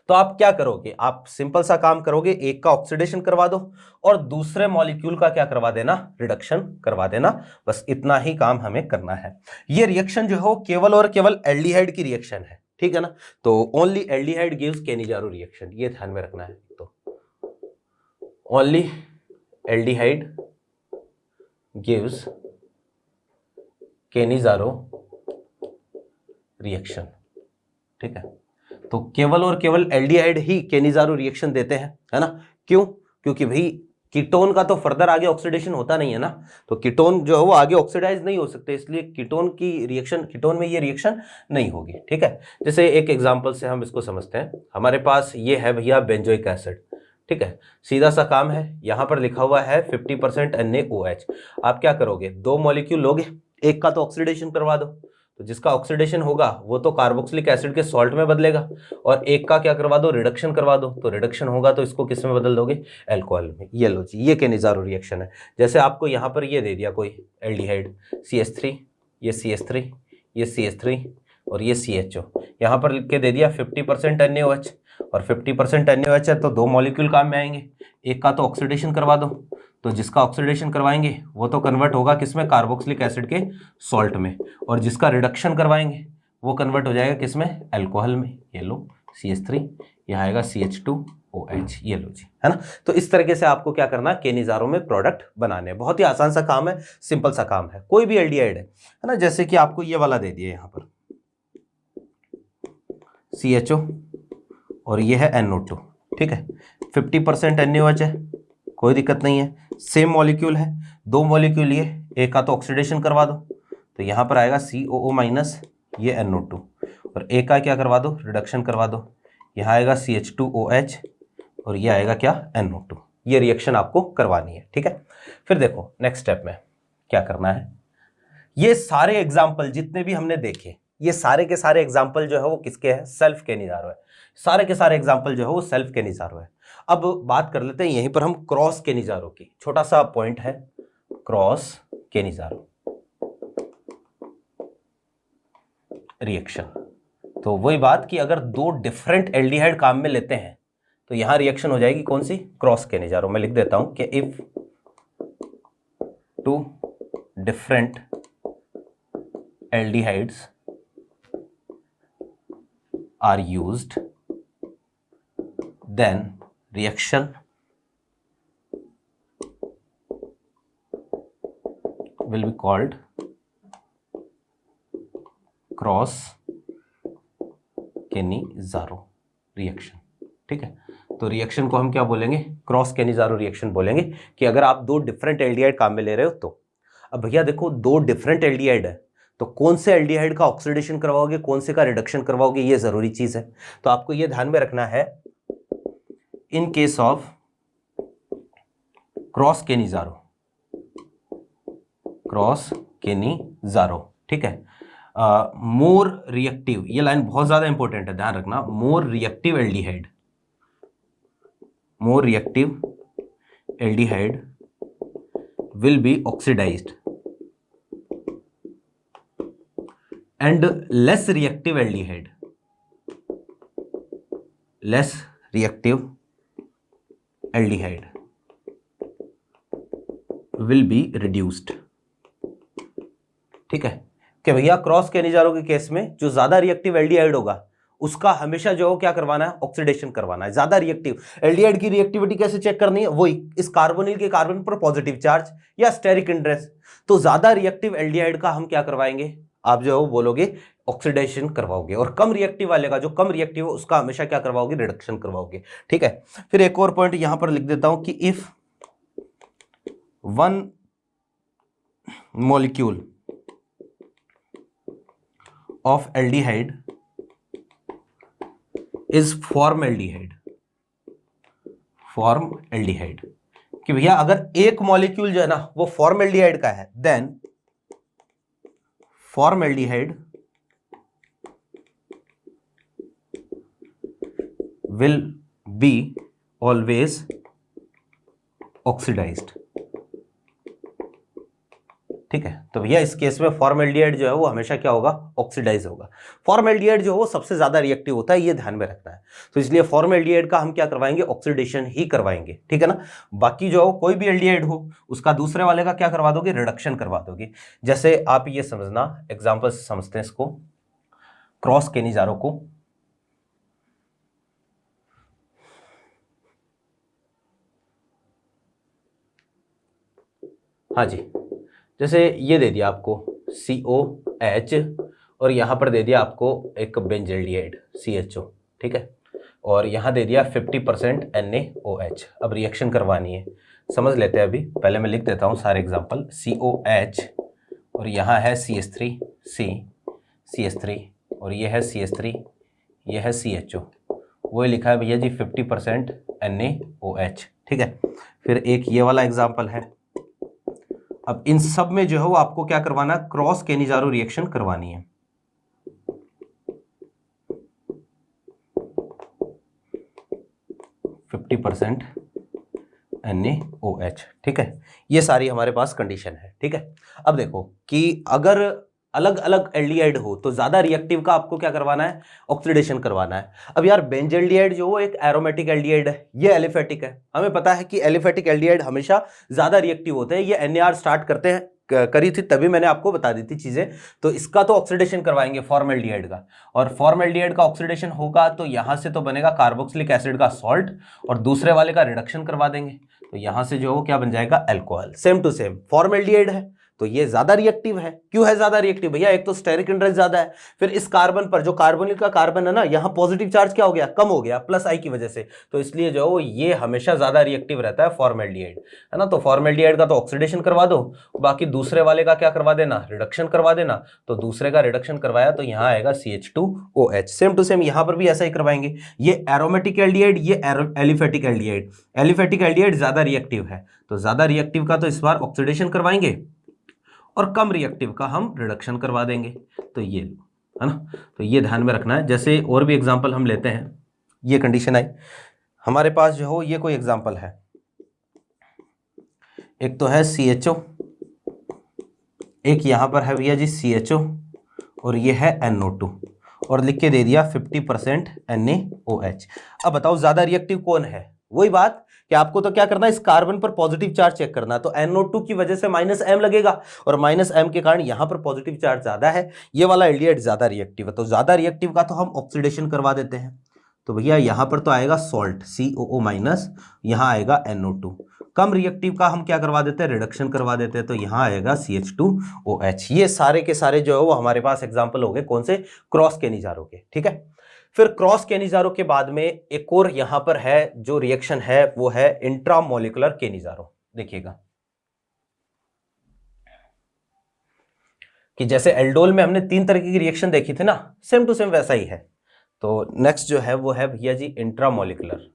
A: तो आप क्या करोगे? आप सिंपल सा काम करोगे, एक का ऑक्सीडेशन करवा दो, और दूसरे मॉलिक्यूल का क्या करवा देना? रिडक्शन करवा देना। बस इतना ही काम हमें करना है। ये रिएक्शन जो हो केवल और केवल एल्डिहाइड की रिएक्शन है, ठीक है ना। तो only aldehyde gives Cannizzaro reaction, ये ध्यान में रखना है। तो only aldehyde gives Cannizzaro reaction, ठीक है। तो केवल और केवल एल्डिहाइड ही कैनिज़ारो रिएक्शन देते हैं, है ना। क्यों? क्योंकि भाई कीटोन का तो फर्दर आगे ऑक्सीडेशन होता नहीं है ना, तो कीटोन जो है वो आगे ऑक्सीडाइज नहीं हो सकते, इसलिए कीटोन की रिएक्शन, कीटोन में ये रिएक्शन नहीं होगी। ठीक है, जैसे एक एग्जांपल से हम इसको समझते हैं। हमारे पास ये है भैया बेंजोइक एसिड। ठीक है, सीधा सा काम है, यहां पर लिखा हुआ है 50% NaOH। आप क्या करोगे, 2 मॉलिक्यूल लोगे, एक का तो ऑक्सीडेशन करवा दो, तो जिसका ऑक्सीडेशन होगा वो तो कार्बोक्सिलिक एसिड के सॉल्ट में बदलेगा, और एक का क्या करवा दो, रिडक्शन करवा दो, तो रिडक्शन होगा तो इसको किस में बदल दोगे, अल्कोहल में। ये लो जी, ये केनिज़ारो रिएक्शन है। जैसे आपको यहाँ पर ये दे दिया कोई एल्डिहाइड CH3, ये CH3, ये CH3 और ये CHO, यहाँ पर लिख के दे दिया 50% NaOH, और 50% NaOH है तो 2 मॉलिक्यूल काम में आएंगे, एक का तो ऑक्सीडेशन करवा दो, तो जिसका ऑक्सीडेशन करवाएंगे वो तो कन्वर्ट होगा किसमें, कार्बोक्सिलिक एसिड के सॉल्ट में, और जिसका रिडक्शन करवाएंगे वो कन्वर्ट हो जाएगा किसमें, अल्कोहल में। ये लो CH3, यहाँ आएगा CH2OH, ये लो जी, है ना। तो इस तरीके से आपको क्या करना है, केनिज़ारो में प्रोडक्ट बनाने, बहुत ही आसान सा काम है, सिंपल सा काम है। कोई भी एल्डिहाइड है ना, जैसे कि आपको ये वाला दे दिया यहाँ पर CHO और ये है NO2। ठीक है, 50% NaOH है, कोई दिक्कत नहीं है, सेम मॉलिक्यूल है, 2 मॉलिक्यूल ये, एक का तो ऑक्सीडेशन करवा दो, तो यहाँ पर आएगा COO माइनस, ये NO2, और एक का क्या करवा दो, रिडक्शन करवा दो, यहाँ आएगा CH2OH और ये आएगा क्या, NO2। ये रिएक्शन आपको करवानी है। ठीक है, फिर देखो नेक्स्ट स्टेप में क्या करना है। ये सारे एग्जाम्पल जितने भी हमने देखे, ये सारे के सारे एग्जाम्पल जो है वो किसके हैं, सेल्फ केनिज़ारो है। सारे के सारे एग्जाम्पल जो है वो सेल्फ केनिज़ारो है। अब बात कर लेते हैं यहीं पर हम क्रॉस केनिज़ारो की, छोटा सा पॉइंट है, क्रॉस केनिज़ारो रिएक्शन। तो वही बात कि अगर 2 डिफरेंट एल्डिहाइड काम में लेते हैं तो यहां रिएक्शन हो जाएगी कौन सी, क्रॉस केनिज़ारो। मैं लिख देता हूं कि if 2 different aldehydes are used, then reaction will be called cross Cannizzaro reaction. ठीक है, तो रिएक्शन को हम क्या बोलेंगे, क्रॉस केनिज़ारो रिएक्शन बोलेंगे, कि अगर आप 2 डिफरेंट एल्डिहाइड काम में ले रहे हो तो। अब भैया देखो 2 डिफरेंट एल्डिहाइड है, तो कौन से एल्डिहाइड का ऑक्सीडेशन करवाओगे, कौन से का रिडक्शन करवाओगे, ये जरूरी चीज है। तो आपको ये ध्यान में रखना है, इन केस ऑफ क्रॉस केनिज़ारो, ठीक है, मोर रिएक्टिव, ये लाइन बहुत ज्यादा इंपॉर्टेंट है, ध्यान रखना, more reactive aldehyde will be oxidized and less reactive aldehyde will be reduced। ठीक है, कि भैया क्रॉस केनिज़ारो के केस में जो ज्यादा रिएक्टिव एल्डिहाइड होगा उसका हमेशा जो क्या करवाना है, ऑक्सीडेशन करवाना है। ज्यादा रिएक्टिव एल्डिहाइड की रिएक्टिविटी कैसे चेक करनी है, वही इस कार्बोनिल के कार्बन पर पॉजिटिव चार्ज या स्टेरिक इंड्रेस। तो ज्यादा रिएक्टिव एल्डिहाइड का हम क्या करवाएंगे, आप जो है वो बोलोगे ऑक्सीडेशन करवाओगे, और कम रिएक्टिव वाले का, जो कम रिएक्टिव है उसका हमेशा क्या करवाओगे, रिडक्शन करवाओगे। ठीक है, फिर एक और पॉइंट यहां पर लिख देता हूं कि if 1 molecule of aldehyde is formaldehyde, कि भैया अगर एक मॉलिक्यूल जो है ना वो फॉर्मएल्डिहाइड का है, then फॉर्मएल्डिहाइड will be always oxidized। ठीक है, तो भैया इस केस में फॉर्मएल्डिहाइड जो है वो हमेशा क्या होगा, ऑक्सीडाइज होगा। फॉर्मएल्डिहाइड जो है वो सबसे ज्यादा रिएक्टिव होता है, ये ध्यान में रखना है। तो इसलिए फॉर्मएल्डिहाइड का हम क्या करवाएंगे, ऑक्सीडेशन ही करवाएंगे। ठीक है ना, बाकी जो कोई भी एल्डिहाइड हो उसका दूसरे वाले का क्या करवा दोगे, रिडक्शन करवा दोगे। जैसे आप ये समझना, एग्जाम्पल से समझते हैं इसको, क्रॉस केनिज़ारो को। हाँ जी, जैसे ये दे दिया आपको COH और यहाँ पर दे दिया आपको एक बेंजल्डिहाइड CHO। ठीक है, और यहाँ दे दिया 50% NaOH। अब रिएक्शन करवानी है, समझ लेते हैं अभी, पहले मैं लिख देता हूँ सारे एग्जाम्पल। COH और यहाँ है CH3 C CH3 और ये है CH3, ये है CHO, वो लिखा है भैया जी 50% NaOH, ठीक है। फिर एक ये वाला एग्जाम्पल है। अब इन सब में जो है वो आपको क्या करवाना है, क्रॉस केनिजारो रिएक्शन करवानी है। %50 NaOH, ठीक है। ये सारी हमारे पास कंडीशन है, ठीक है। अब देखो कि अगर अलग अलग एल्डिहाइड हो तो ज्यादा रिएक्टिव का आपको क्या करवाना है, ऑक्सीडेशन करवाना है। अब यार बेंजल्डिहाइड जो वो एक एरोमेटिक एल्डिहाइड है, ये एलिफेटिक है। हमें पता है कि एलिफेटिक एल्डिहाइड हमेशा ज्यादा रिएक्टिव होते हैं। ये NAR स्टार्ट करते हैं करी थी तभी मैंने आपको बता दी थी चीजें। तो इसका तो ऑक्सीडेशन करवाएंगे फॉर्मल्डिहाइड का, और फॉर्मल्डिहाइड का ऑक्सीडेशन होगा तो यहां से तो बनेगा कार्बोक्सिलिक एसिड का सॉल्ट, और दूसरे वाले का रिडक्शन करवा देंगे तो यहां से जो वो क्या बन जाएगा, alcohol. Same to same formaldehyde है तो ये ज्यादा रिएक्टिव है। क्यों है ज्यादा रिएक्टिव भैया, एक तो स्टेरिक इंडेक्स ज्यादा है, फिर इस कार्बन पर जो कार्बोनिल का कार्बन है ना, यहां पॉजिटिव चार्ज क्या हो गया, कम हो गया प्लस आई की वजह से, तो इसलिए जो ये हमेशा ज्यादा रिएक्टिव रहता है फॉर्मल्डिहाइड, है ना। तो फॉर्मल्डिहाइड का तो ऑक्सीडेशन करवा दो, बाकी दूसरे वाले का क्या करवा देना, रिडक्शन करवा देना। तो दूसरे का रिडक्शन करवाया तो यहां आएगा CH2OH। सेम टू सेम यहां पर भी ऐसा ही करवाएंगे। ये एरोमेटिक एल्डिहाइड, ये एलिफेटिक एल्डिहाइड। एलिफेटिक एल्डिहाइड ज्यादा रिएक्टिव है तो ज्यादा रिएक्टिव का तो इस बार ऑक्सीडेशन करवाएंगे और कम रिएक्टिव का हम रिडक्शन करवा देंगे। तो ये है ना, तो ये ध्यान में रखना है। जैसे और भी एग्जांपल हम लेते हैं, ये कंडीशन आई हमारे पास जो हो, ये कोई एग्जांपल है, एक तो है CHO, एक यहां पर है भैया जी CHO और ये है NO2, और लिख के दे दिया 50% NaOH। अब बताओ ज्यादा रिएक्टिव कौन है, वही बात कि आपको तो क्या करना है, इस कार्बन पर पॉजिटिव चार्ज चेक करना है। तो NO2 की वजह से -M लगेगा और -M के कारण यहां पर पॉजिटिव चार्ज ज्यादा है, ये वाला एल्डिहाइड ज्यादा रिएक्टिव है। तो ज्यादा रिएक्टिव का तो हम ऑक्सीडेशन करवा देते हैं। तो भैया यहां पर तो आएगा सॉल्ट COO-, यहां आएगा NO2। कम रिएक्टिव का हम क्या करवा देते हैं, रिडक्शन करवा देते हैं, तो यहां आएगा CH2OH। ये सारे के सारे जो है वो हमारे पास एग्जाम्पल हो गए कौन से, क्रॉस केनिजारो के, ठीक है। फिर क्रॉस केनिजारो के बाद में एक और यहां पर है जो रिएक्शन है, वो है इंट्रामोलिकुलर केनिजारो। देखिएगा कि जैसे एल्डोल में हमने 3 तरह की रिएक्शन देखी थी ना, सेम टू सेम वैसा ही है। तो नेक्स्ट जो है वो है भैया जी इंट्रामोलिकुलर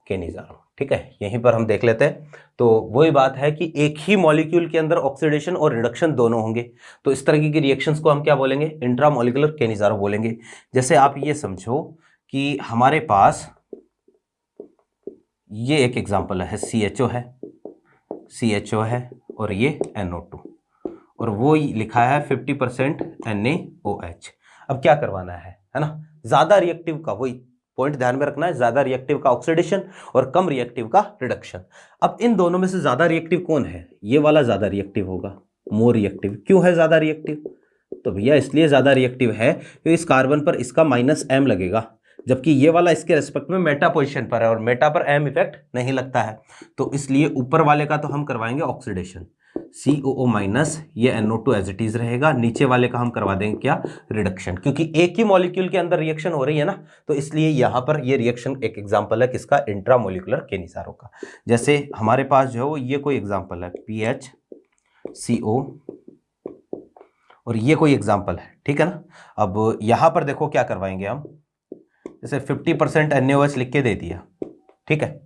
A: केनिजारो, ठीक है। यहीं पर हम देख लेते हैं। तो वही बात है कि एक ही मॉलिक्यूल के अंदर ऑक्सीडेशन और रिडक्शन दोनों होंगे, तो इस तरह की रिएक्शंस को हम क्या बोलेंगे, इंट्रामोलिकुलर केनिजारो बोलेंगे। जैसे आप ये समझो कि हमारे पास ये एक एग्जांपल है, CHO है और ये NO2, और वो लिखा है 50% NaOH। अब क्या करवाना है ना, ज्यादा रिएक्टिव का, वही पॉइंट ध्यान में रखना है, ज्यादा रिएक्टिव का ऑक्सीडेशन और कम रिएक्टिव का रिडक्शन। अब इन दोनों में से ज्यादा रिएक्टिव कौन है, ये वाला ज्यादा रिएक्टिव होगा, मोर रिएक्टिव। क्यों है ज्यादा रिएक्टिव, तो भैया इसलिए ज्यादा रिएक्टिव है कि इस कार्बन पर इसका -M लगेगा, जबकि ये वाला इसके रेस्पेक्ट में मेटा पोजीशन पर है और मेटा पर M इफेक्ट नहीं लगता है। तो इसलिए ऊपर वाले का तो हम करवाएंगे ऑक्सीडेशन, COO-, ये NO2 एज इट इज रहेगा, नीचे वाले का हम करवा देंगे क्या, रिडक्शन, क्योंकि एक ही मॉलिक्यूल के अंदर रिएक्शन हो रही है ना। तो इसलिए यहां पर ये रिएक्शन एक एग्जांपल है किसका, इंट्रामोलिकुलर केनिजारो का। जैसे हमारे पास जो है ये कोई एग्जांपल है PHCO और ये कोई एग्जांपल है, ठीक है ना। अब यहां पर देखो क्या करवाएंगे हम, जैसे 50% NaOH लिख के दे दिया, ठीक है।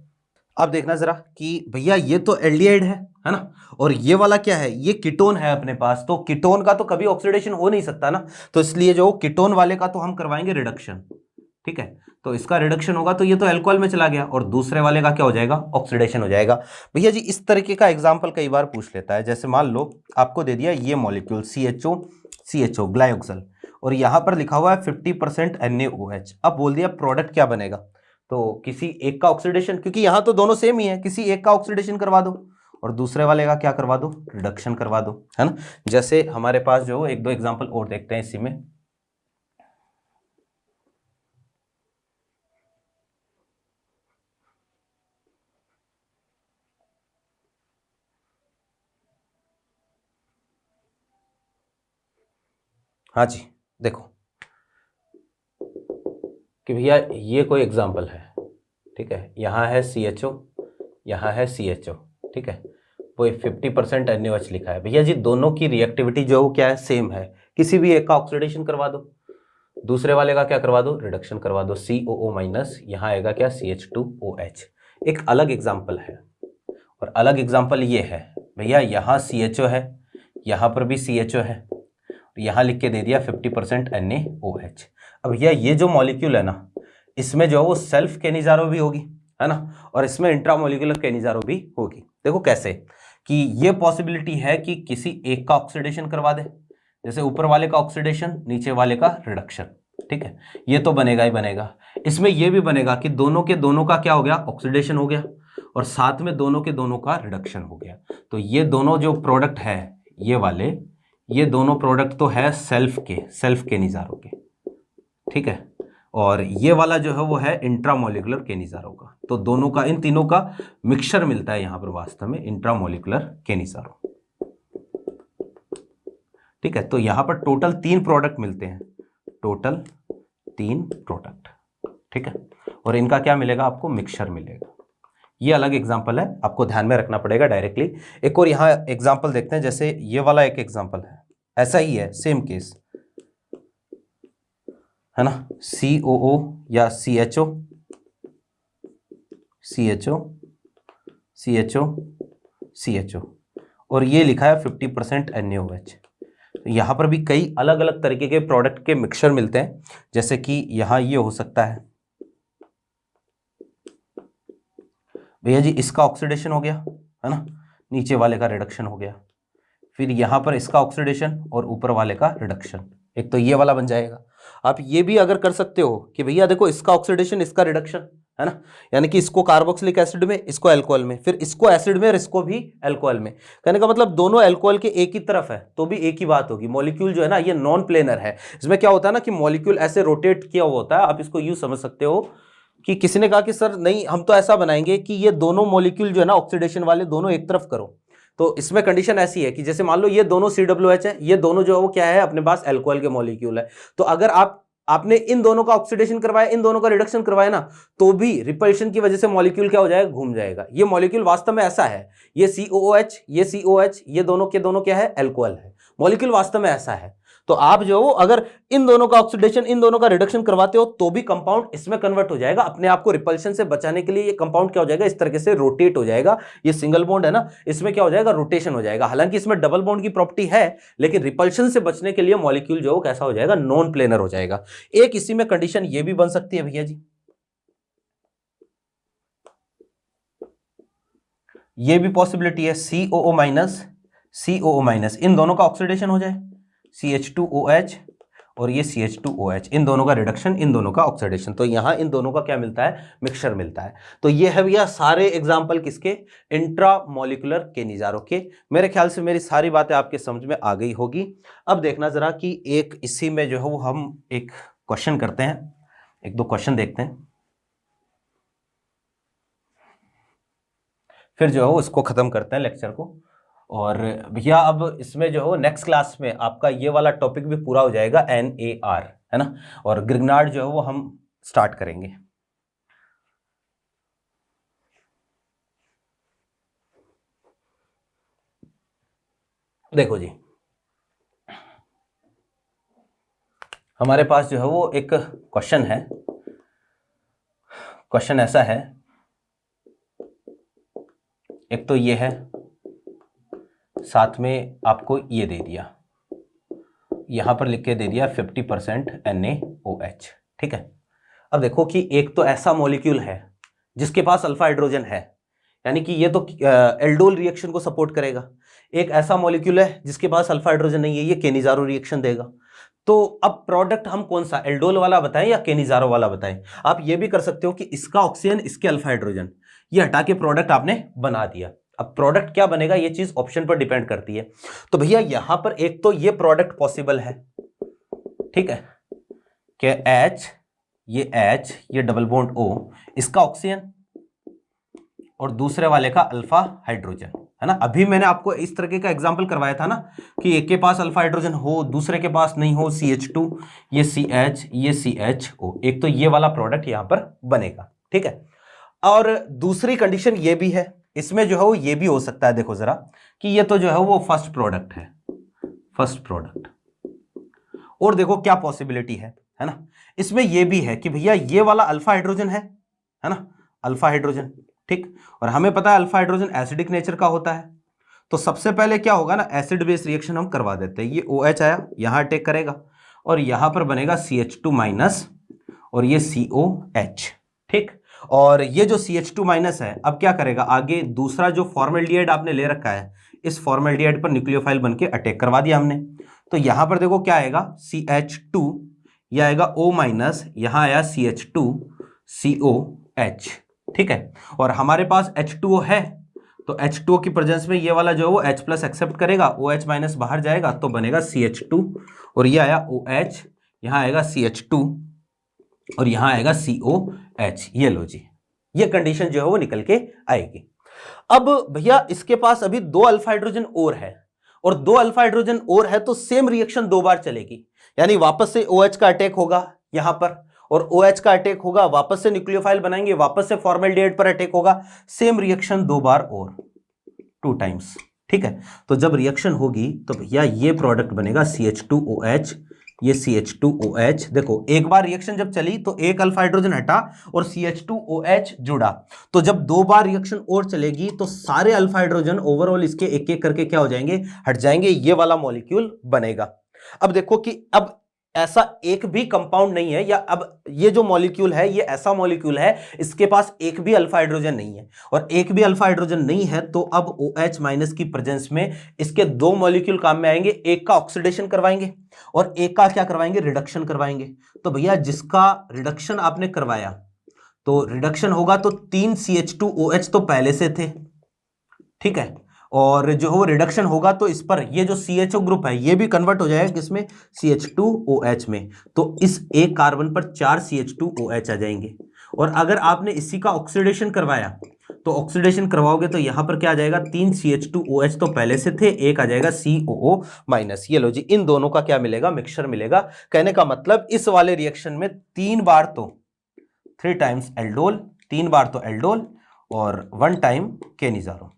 A: अब देखना जरा कि भैया ये तो एल्डिहाइड है ना, और ये वाला क्या है, ये कीटोन है अपने पास। तो कीटोन का तो कभी ऑक्सीडेशन हो नहीं सकता ना, तो इसलिए जो कीटोन वाले का तो हम करवाएंगे रिडक्शन, ठीक है। तो इसका रिडक्शन होगा तो ये तो अल्कोहल में चला गया, और दूसरे वाले का क्या हो जाएगा, ऑक्सीडेशन हो जाएगा। भैया जी इस तरीके का एग्जाम्पल कई बार पूछ लेता है। जैसे मान लो आपको दे दिया ये मॉलिक्यूल CHO ग्लाइऑक्सल, और यहां पर लिखा हुआ है 50% NaOH। अब बोल दिया प्रोडक्ट क्या बनेगा, तो किसी एक का ऑक्सीडेशन, क्योंकि यहां तो दोनों सेम ही है, किसी एक का ऑक्सीडेशन करवा दो और दूसरे वाले का क्या करवा दो, रिडक्शन करवा दो, है ना। जैसे हमारे पास जो एक दो एग्जांपल और देखते हैं इसी में। हाँ जी देखो, कि भैया ये कोई एग्जाम्पल है, ठीक है, यहाँ है CHO, यहाँ है CHO, ठीक है, वो 50% NaOH लिखा है। भैया जी दोनों की रिएक्टिविटी जो है वो क्या है, सेम है। किसी भी एक का ऑक्सीडेशन करवा दो, दूसरे वाले का क्या करवा दो, रिडक्शन करवा दो, COO माइनस, यहाँ आएगा क्या, CH2OH। एक अलग एग्जाम्पल है, और अलग एग्जाम्पल ये है भैया, यहाँ CHO है, यहाँ पर भी CHO है, यहाँ लिख के दे दिया 50% NaOH। अब भैया ये जो मॉलिक्यूल है ना, इसमें जो है वो सेल्फ केनिजारो भी होगी, है ना, और इसमें इंट्रामोलिकुलर केनिजारो भी होगी। देखो कैसे, कि ये पॉसिबिलिटी है कि किसी एक का ऑक्सीडेशन करवा दे, जैसे ऊपर वाले का ऑक्सीडेशन, नीचे वाले का रिडक्शन, ठीक है, ये तो बनेगा ही बनेगा। इसमें ये भी बनेगा कि दोनों के दोनों का क्या हो गया, ऑक्सीडेशन हो गया, और साथ में दोनों के दोनों का रिडक्शन हो गया। तो ये दोनों जो प्रोडक्ट है, ये वाले, ये दोनों प्रोडक्ट तो है सेल्फ केनिजारो के, ठीक है, और ये वाला जो है वो है इंट्रामोलिकुलर केनिजारो का। तो दोनों का, इन तीनों का मिक्सचर मिलता है यहाँ पर वास्तव में, इंट्रामोलिकुलर केनिजारो, ठीक है। तो यहाँ पर टोटल 3 प्रोडक्ट मिलते हैं, टोटल 3 प्रोडक्ट, ठीक है, और इनका क्या मिलेगा आपको, मिक्सचर मिलेगा। ये अलग एग्जांपल है, आपको ध्यान में रखना पड़ेगा डायरेक्टली। एक और यहाँ एग्जांपल देखते हैं, जैसे ये वाला एक एग्जांपल है, ऐसा ही है, सेम केस है ना, COO या CHO, CHO, CHO, CHO, और ये लिखा है 50% NaOH। तो यहाँ पर भी कई अलग अलग तरीके के प्रोडक्ट के मिक्सचर मिलते हैं, जैसे कि यहाँ ये हो सकता है भैया जी, इसका ऑक्सीडेशन हो गया, है ना, नीचे वाले का रिडक्शन हो गया, फिर यहाँ पर इसका ऑक्सीडेशन और ऊपर वाले का रिडक्शन, एक तो ये वाला बन जाएगा। आप ये भी अगर कर सकते हो कि भैया देखो, इसका ऑक्सीडेशन, इसका रिडक्शन, है ना, यानी कि इसको कार्बोक्सिलिक एसिड में, इसको अल्कोहल में, फिर इसको एसिड में और इसको भी अल्कोहल में। कहने का मतलब दोनों अल्कोहल के एक ही तरफ है तो भी एक ही बात होगी। मॉलिक्यूल जो है ना, ये नॉन प्लेनर है। इसमें क्या होता है ना कि मॉलिक्यूल ऐसे रोटेट किया हुआ होता है। आप इसको यूं समझ सकते हो कि किसी ने कहा कि सर नहीं, हम तो ऐसा बनाएंगे कि ये दोनों मॉलिक्यूल जो है ना, ऑक्सीडेशन वाले दोनों एक तरफ करो। तो इसमें कंडीशन ऐसी है कि जैसे मान लो ये दोनों COOH है, ये दोनों जो है वो क्या है, अपने पास अल्कोहल के मॉलिक्यूल है। तो अगर आपने इन दोनों का ऑक्सीडेशन करवाया, इन दोनों का रिडक्शन करवाया ना, तो भी रिपल्शन की वजह से मॉलिक्यूल क्या हो जाएगा, घूम जाएगा। ये मॉलिक्यूल वास्तव में ऐसा है, ये COOH, ये COH, ये दोनों के दोनों क्या है, अल्कोहल है। मॉलिक्यूल वास्तव में ऐसा है। तो आप जो अगर इन दोनों का ऑक्सीडेशन, इन दोनों का रिडक्शन करवाते हो, तो भी कंपाउंड इसमें कन्वर्ट हो जाएगा। अपने आप को रिपल्शन से बचाने के लिए ये कंपाउंड क्या हो जाएगा, इस तरीके से रोटेट हो जाएगा। ये सिंगल बॉन्ड है ना, इसमें क्या हो जाएगा, रोटेशन हो जाएगा। हालांकि इसमें डबल बॉन्ड की प्रॉपर्टी है, लेकिन रिपल्शन से बचने के लिए मॉलिक्यूल जो कैसा हो जाएगा, नॉन प्लेनर हो जाएगा। एक इसी में कंडीशन ये भी बन सकती है भैया जी, ये भी पॉसिबिलिटी है, COO माइनस, COO माइनस, इन दोनों का ऑक्सीडेशन हो जाए, CH2OH और ये CH2OH, इन दोनों का रिडक्शन, इन दोनों का ऑक्सीडेशन। तो यहां इन दोनों का क्या मिलता है, मिक्सचर मिलता है। तो ये है भैया सारे एग्जांपल किसके, इंट्रामोलिकुलर केनिजारो के। मेरे ख्याल से मेरी सारी बातें आपके समझ में आ गई होगी। अब देखना जरा कि एक इसी में जो है वो हम एक क्वेश्चन करते हैं, एक दो क्वेश्चन देखते हैं, फिर जो है वो इसको खत्म करते हैं लेक्चर को। और भैया अब इसमें जो है नेक्स्ट क्लास में आपका ये वाला टॉपिक भी पूरा हो जाएगा, NAR, है ना, और ग्रिग्नार्ड जो है वो हम स्टार्ट करेंगे। देखो जी, हमारे पास जो है वो एक क्वेश्चन है। क्वेश्चन ऐसा है, एक तो ये है, साथ में आपको ये दे दिया, यहां पर लिख के दे दिया 50% NaOH, ठीक है। अब देखो कि एक तो ऐसा मॉलिक्यूल है जिसके पास अल्फा हाइड्रोजन है, यानी कि ये तो एल्डोल रिएक्शन को सपोर्ट करेगा। एक ऐसा मॉलिक्यूल है जिसके पास अल्फा हाइड्रोजन नहीं है, ये केनिजारो रिएक्शन देगा। तो अब प्रोडक्ट हम कौन सा, एल्डोल वाला बताएं या केनिजारो वाला बताएं? आप ये भी कर सकते हो कि इसका ऑक्सीजन, इसके अल्फा हाइड्रोजन, ये हटा के प्रोडक्ट आपने बना दिया। अब प्रोडक्ट क्या बनेगा, ये चीज ऑप्शन पर डिपेंड करती है। तो भैया यहां पर एक तो ये प्रोडक्ट पॉसिबल है, ठीक है, कि H, ये डबल बॉन्ड O, इसका ऑक्सीजन और दूसरे वाले का अल्फा हाइड्रोजन, है ना। अभी मैंने आपको इस तरीके का एग्जांपल करवाया था ना कि एक के पास अल्फा हाइड्रोजन हो, दूसरे के पास नहीं हो, CH2, ये CH, ये CHO, एक तो ये वाला प्रोडक्ट यहां पर बनेगा, ठीक है। और दूसरी कंडीशन ये भी है, इसमें जो है वो ये भी हो सकता है, देखो जरा, कि ये तो जो है वो फर्स्ट प्रोडक्ट है, फर्स्ट प्रोडक्ट। और देखो क्या पॉसिबिलिटी है ना, इसमें ये भी है कि भैया ये वाला अल्फा हाइड्रोजन है ना, अल्फा हाइड्रोजन, ठीक। और हमें पता है अल्फा हाइड्रोजन एसिडिक नेचर का होता है, तो सबसे पहले क्या होगा ना, एसिड बेस रिएक्शन हम करवा देते हैं। ये OH आया, यहां अटैक करेगा और यहां पर बनेगा CH2 माइनस और ये COH, ठीक। और ये जो CH2 माइनस है, अब क्या करेगा आगे, दूसरा जो फॉर्मल्डिहाइड आपने ले रखा है, इस फॉर्मल्डिहाइड पर न्यूक्लियोफाइल बनके अटैक करवा दिया हमने। तो यहां पर देखो क्या आएगा, CH2, यह आएगा O माइनस, यहां आया CH2 COH, ठीक है। और हमारे पास H2O है, तो H2O की प्रेजेंस में ये वाला जो है वो H प्लस एक्सेप्ट करेगा, OH माइनस बाहर जाएगा तो बनेगा CH2 और ये आया OH, यहां आएगा CH2 और यहां आएगा COH। ये लो जी, ये कंडीशन जो है वो निकल के आएगी। अब भैया इसके पास अभी 2 अल्फा हाइड्रोजन और है, और 2 अल्फा हाइड्रोजन और है, तो सेम रिएक्शन 2 बार चलेगी, यानी वापस से OH का अटैक होगा यहां पर, और OH का अटैक होगा, वापस से न्यूक्लियोफाइल बनाएंगे, वापस से फॉर्मल्डिहाइड पर अटैक होगा, सेम रिएक्शन 2 बार और, 2 टाइम्स, ठीक है। तो जब रिएक्शन होगी तो भैया ये प्रोडक्ट बनेगा CH2OH, ये CH2OH। देखो एक बार रिएक्शन जब चली तो एक अल्फा हाइड्रोजन हटा और CH2OH जुड़ा, तो जब 2 बार रिएक्शन और चलेगी तो सारे अल्फा हाइड्रोजन ओवरऑल इसके एक एक करके क्या हो जाएंगे, हट जाएंगे, ये वाला मॉलिक्यूल बनेगा। अब देखो कि अब ऐसा एक भी कंपाउंड नहीं है, या अब ये जो मॉलिक्यूल है ये ऐसा मॉलिक्यूल है इसके पास एक भी अल्फा हाइड्रोजन नहीं है, और एक भी अल्फा हाइड्रोजन नहीं है, तो अब OH माइनस की प्रेजेंस में इसके 2 मॉलिक्यूल काम में आएंगे, एक का ऑक्सीडेशन करवाएंगे और एक का क्या करवाएंगे, रिडक्शन करवाएंगे। तो भैया जिसका रिडक्शन आपने करवाया, तो रिडक्शन होगा तो 3 CH2OH तो पहले से थे, ठीक है, और जो वो रिडक्शन होगा तो इस पर ये जो CHO ग्रुप है ये भी कन्वर्ट हो जाएगा किसमें, CH2OH में, तो इस एक कार्बन पर 4 CH2OH आ जाएंगे। और अगर आपने इसी का ऑक्सीडेशन करवाया, तो ऑक्सीडेशन करवाओगे तो यहां पर क्या आ जाएगा, 3 CH2OH तो पहले से थे, एक आ जाएगा COO माइनस। ये लो जी, इन दोनों का क्या मिलेगा, मिक्सचर मिलेगा। कहने का मतलब इस वाले रिएक्शन में 3 बार तो 3 टाइम्स एल्डोल, 3 बार तो एल्डोल और 1 टाइम केनिजारो,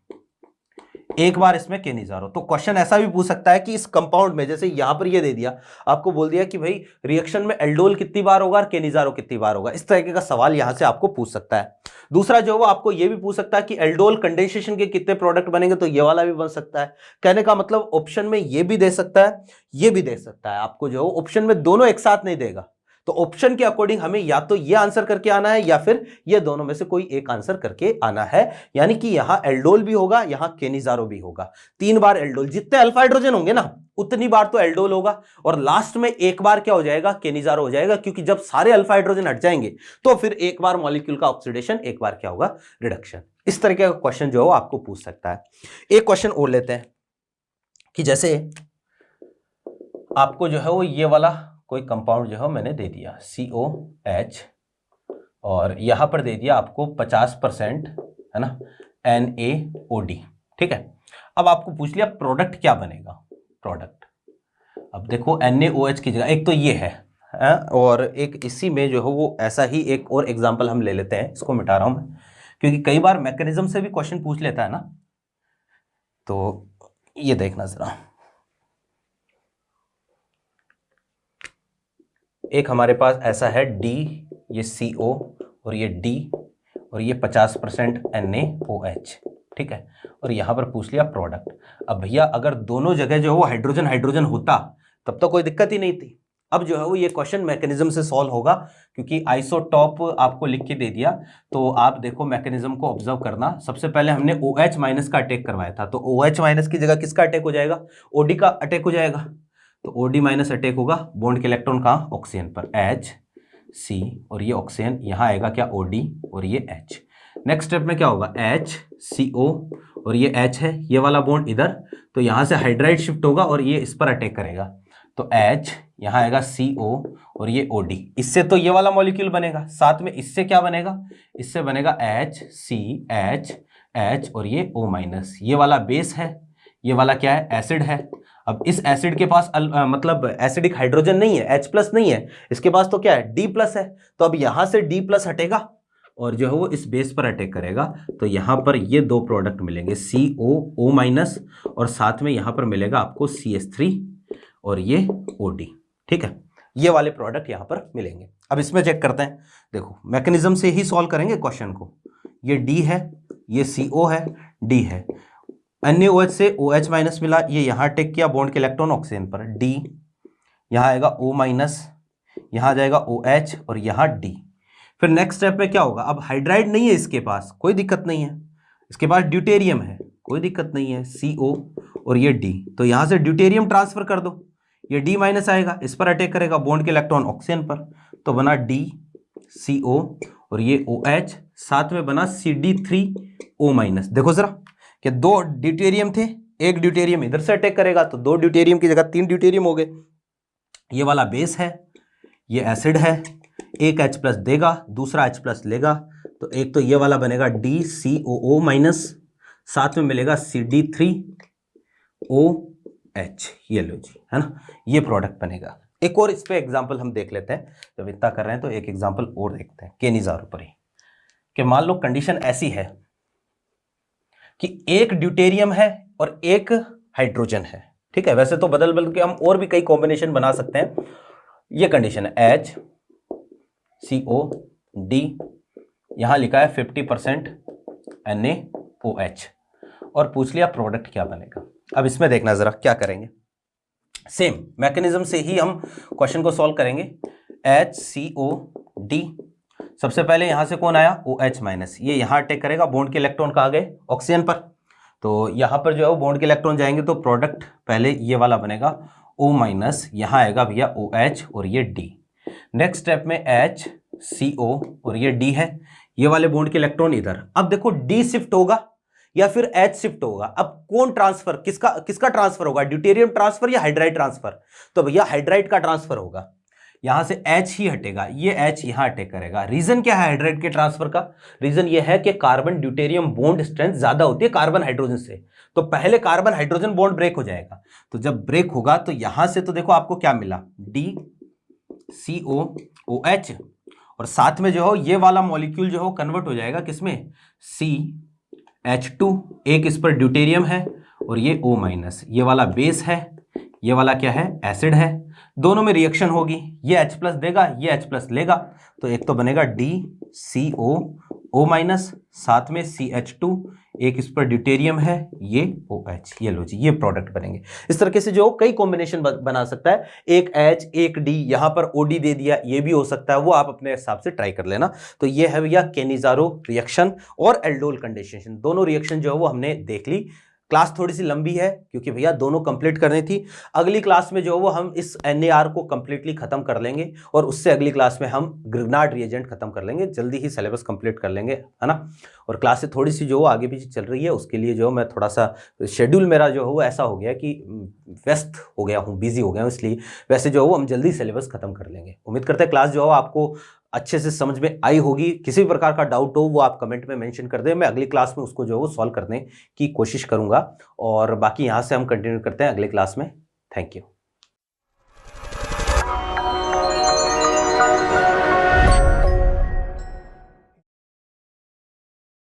A: एक बार इसमें केनिजारो। तो क्वेश्चन ऐसा भी पूछ सकता है कि इस कंपाउंड में, जैसे यहां पर ये दे दिया, आपको बोल दिया कि भाई रिएक्शन में एल्डोल कितनी बार होगा और केनिजारो कितनी बार होगा, इस तरीके का सवाल यहां से आपको पूछ सकता है। दूसरा जो है वो आपको ये भी पूछ सकता है कि एल्डोल कंडेंसेशन के कितने प्रोडक्ट बनेंगे, तो ये वाला भी बन सकता है। कहने का मतलब ऑप्शन में ये भी दे सकता है, ये भी दे सकता है, आपको जो ऑप्शन में दोनों एक साथ नहीं देगा। तो ऑप्शन के अकॉर्डिंग हमें या तो ये आंसर करके आना है या फिर ये दोनों में से कोई एक आंसर करके आना है, यानी कि यहां एल्डोल भी होगा, यहां केनिजारो भी होगा। 3 बार एल्डोल, जितने अल्फा हाइड्रोजन होंगे ना उतनी बार तो एल्डोल होगा, और लास्ट में एक बार क्या हो जाएगा, केनिजारो हो जाएगा, क्योंकि जब सारे अल्फा हाइड्रोजन हट जाएंगे तो फिर एक बार मॉलिक्यूल का ऑक्सीडेशन, एक बार क्या होगा, रिडक्शन। इस तरीके का क्वेश्चन जो है आपको पूछ सकता है। एक क्वेश्चन और लेते हैं कि जैसे आपको जो है वो ये वाला कोई कंपाउंड जो है मैंने दे दिया COH, और यहां पर दे दिया आपको 50%, है ना, NaOD, ठीक है। अब आपको पूछ लिया प्रोडक्ट क्या बनेगा, प्रोडक्ट। अब देखो NaOH की जगह एक तो ये है, और एक इसी में जो है वो ऐसा ही एक और एग्जांपल हम ले लेते हैं, इसको मिटा रहा हूं मैं क्योंकि कई बार मैकेनिज्म से भी क्वेश्चन पूछ लेता है ना। तो ये देखना जरा, एक हमारे पास ऐसा है D, ये CO और ये D और ये 50% NaOH, ठीक है, और यहां पर पूछ लिया प्रोडक्ट। अब भैया अगर दोनों जगह जो है वो हाइड्रोजन हाइड्रोजन होता तब तो कोई दिक्कत ही नहीं थी। अब जो है वो ये क्वेश्चन मैकेनिज्म से सॉल्व होगा, क्योंकि आइसोटॉप आपको लिख के दे दिया, तो आप देखो मैकेनिज्म को ऑब्जर्व करना। सबसे पहले हमने OH माइनस का अटैक करवाया था, तो OH माइनस की जगह किसका अटैक हो जाएगा, OD का अटैक हो जाएगा। तो OD माइनस अटैक होगा, बॉन्ड के इलेक्ट्रॉन कहाँ, ऑक्सीजन पर, H C, और ये ऑक्सीजन यहाँ आएगा क्या, OD और ये H। नेक्स्ट स्टेप में क्या होगा, HCO और ये H है, ये वाला बॉन्ड इधर, तो यहाँ से हाइड्राइड शिफ्ट होगा और ये इस पर अटैक करेगा, तो H, यहाँ आएगा CO और ये OD। इससे तो ये वाला मॉलिक्यूल बनेगा, साथ में इससे क्या बनेगा, इससे बनेगा HCH H और ये O-, ये वाला बेस है, ये वाला क्या है, एसिड है। अब इस एसिड के पास मतलब एसिडिक हाइड्रोजन नहीं है, H+ नहीं है, इसके पास तो क्या है, D+ है। तो अब यहां से D+ हटेगा और जो है वो इस बेस पर अटैक करेगा, तो यहां पर ये दो प्रोडक्ट मिलेंगे, COO- और साथ में यहां पर मिलेगा आपको CH3 और ये OD। ठीक है, ये वाले प्रोडक्ट यहां पर मिलेंगे। अब इसमें चेक करते हैं, देखो मैकेनिज्म से ही सॉल्व करेंगे क्वेश्चन को। ये D है, ये CO है, D है, NaOH से OH- मिला, ये यहां टेक किया बॉन्ड के इलेक्ट्रॉन ऑक्सीजन पर, D, यहां आएगा O-, यहां आ जाएगा OH और यहां D। फिर नेक्स्ट स्टेप में क्या होगा, अब हाइड्राइड नहीं है इसके पास, कोई दिक्कत नहीं है, इसके पास ड्यूटेरियम है, कोई दिक्कत नहीं है, CO और ये D, तो यहां से ड्यूटेरियम ट्रांसफर कर दो, ये D- आएगा, इस पर अटैक करेगा बॉन्ड के इलेक्ट्रॉन ऑक्सीजन पर, तो बना DCO और ये OH, साथ में बना CD3O-। देखो जरा कि दो ड्यूटेरियम थे, एक ड्यूटेरियम इधर से अटैक करेगा तो दो ड्यूटेरियम की जगह 3 ड्यूटेरियम हो गए। ये वाला बेस है, ये एसिड है, एक H+ देगा, दूसरा H+ लेगा, तो एक तो ये वाला बनेगा DCOO-, साथ में मिलेगा CD3OH, ये लो जी, है ना, ये प्रोडक्ट बनेगा। एक और इस पे एग्जांपल हम देख लेते हैं, जब इतना कर रहे हैं तो एक एग्जांपल और देखते हैं केनिज़ारो पर ही, कि मान लो कंडीशन ऐसी है कि एक ड्यूटेरियम है और एक हाइड्रोजन है। ठीक है, वैसे तो बदल बदल के हम और भी कई कॉम्बिनेशन बना सकते हैं। ये कंडीशन है HCOD, यहां लिखा है 50% NaOH, और पूछ लिया प्रोडक्ट क्या बनेगा। अब इसमें देखना जरा क्या करेंगे, सेम मैकेनिज्म से ही हम क्वेश्चन को सॉल्व करेंगे। HCOD, सबसे पहले यहां से कौन आया, OH-, ये यहां अटैक करेगा, बॉन्ड के इलेक्ट्रॉन कहां गए, ऑक्सीजन पर, तो यहां पर जो है वो बॉन्ड के इलेक्ट्रॉन जाएंगे, तो प्रोडक्ट पहले ये वाला बनेगा O-, यहां आएगा भैया OH और ये D। नेक्स्ट स्टेप में HCO और ये D है, ये वाले बॉन्ड के इलेक्ट्रॉन इधर। अब देखो D शिफ्ट होगा या फिर H शिफ्ट होगा, अब कौन ट्रांसफर, किसका ट्रांसफर होगा, ड्यूटेरियम ट्रांसफर या हाइड्राइड ट्रांसफर, तो भैया हाइड्राइड का ट्रांसफर होगा, यहां से H ही हटेगा, ये H यहां अटैक करेगा। रीजन क्या है हाइड्राइड के ट्रांसफर का, रीजन ये है कि कार्बन ड्यूटेरियम बॉन्ड स्ट्रेंथ ज्यादा होती है कार्बन हाइड्रोजन से, तो पहले कार्बन हाइड्रोजन बॉन्ड ब्रेक हो जाएगा, तो जब ब्रेक होगा तो यहां से तो देखो आपको क्या मिला, DCOOH, और साथ में जो हो ये वाला मॉलिक्यूल जो हो कन्वर्ट हो जाएगा किसमें, CH2, एक इस पर ड्यूटेरियम है और ये O-, ये वाला बेस है, ये वाला क्या है, एसिड है, दोनों में रिएक्शन होगी, ये H+ देगा, ये H+ लेगा, तो एक तो बनेगा DCOO-, साथ में CH2, एक इस पर ड्यूटेरियम है, ये OH, ये लो जी, ये प्रोडक्ट बनेंगे। इस तरीके से जो कई कॉम्बिनेशन बना सकता है, एक H एक D, यहां पर OD दे दिया, ये भी हो सकता है, वो आप अपने हिसाब से ट्राई कर लेना। तो ये है भैया केनिज़ारो रिएक्शन और एल्डोल कंडेंसेशन, दोनों रिएक्शन जो है वो हमने देख ली। क्लास थोड़ी सी लंबी है क्योंकि भैया दोनों कंप्लीट करनी थी। अगली क्लास में जो है वो हम इस NaR को कंप्लीटली खत्म कर लेंगे और उससे अगली क्लास में हम ग्रिग्नार्ड रिएजेंट खत्म कर लेंगे, जल्दी ही सिलेबस कंप्लीट कर लेंगे, है ना। और क्लासेस थोड़ी सी जो आगे पीछे चल रही है, उसके लिए जो मैं थोड़ा सा शेड्यूल मेरा जो है वो ऐसा हो गया कि व्यस्त हो गया हूँ, बिजी हो गया हूँ, इसलिए वैसे जो है वो हम जल्दी सिलेबस खत्म कर लेंगे। उम्मीद करते हैं क्लास जो है आपको अच्छे से समझ में आई होगी। किसी भी प्रकार का डाउट हो वो आप कमेंट में मेंशन कर दें, मैं अगली क्लास में उसको जो है वो सॉल्व करने की कोशिश करूंगा। और बाकी यहाँ से हम कंटिन्यू करते हैं अगले क्लास में। Thank you.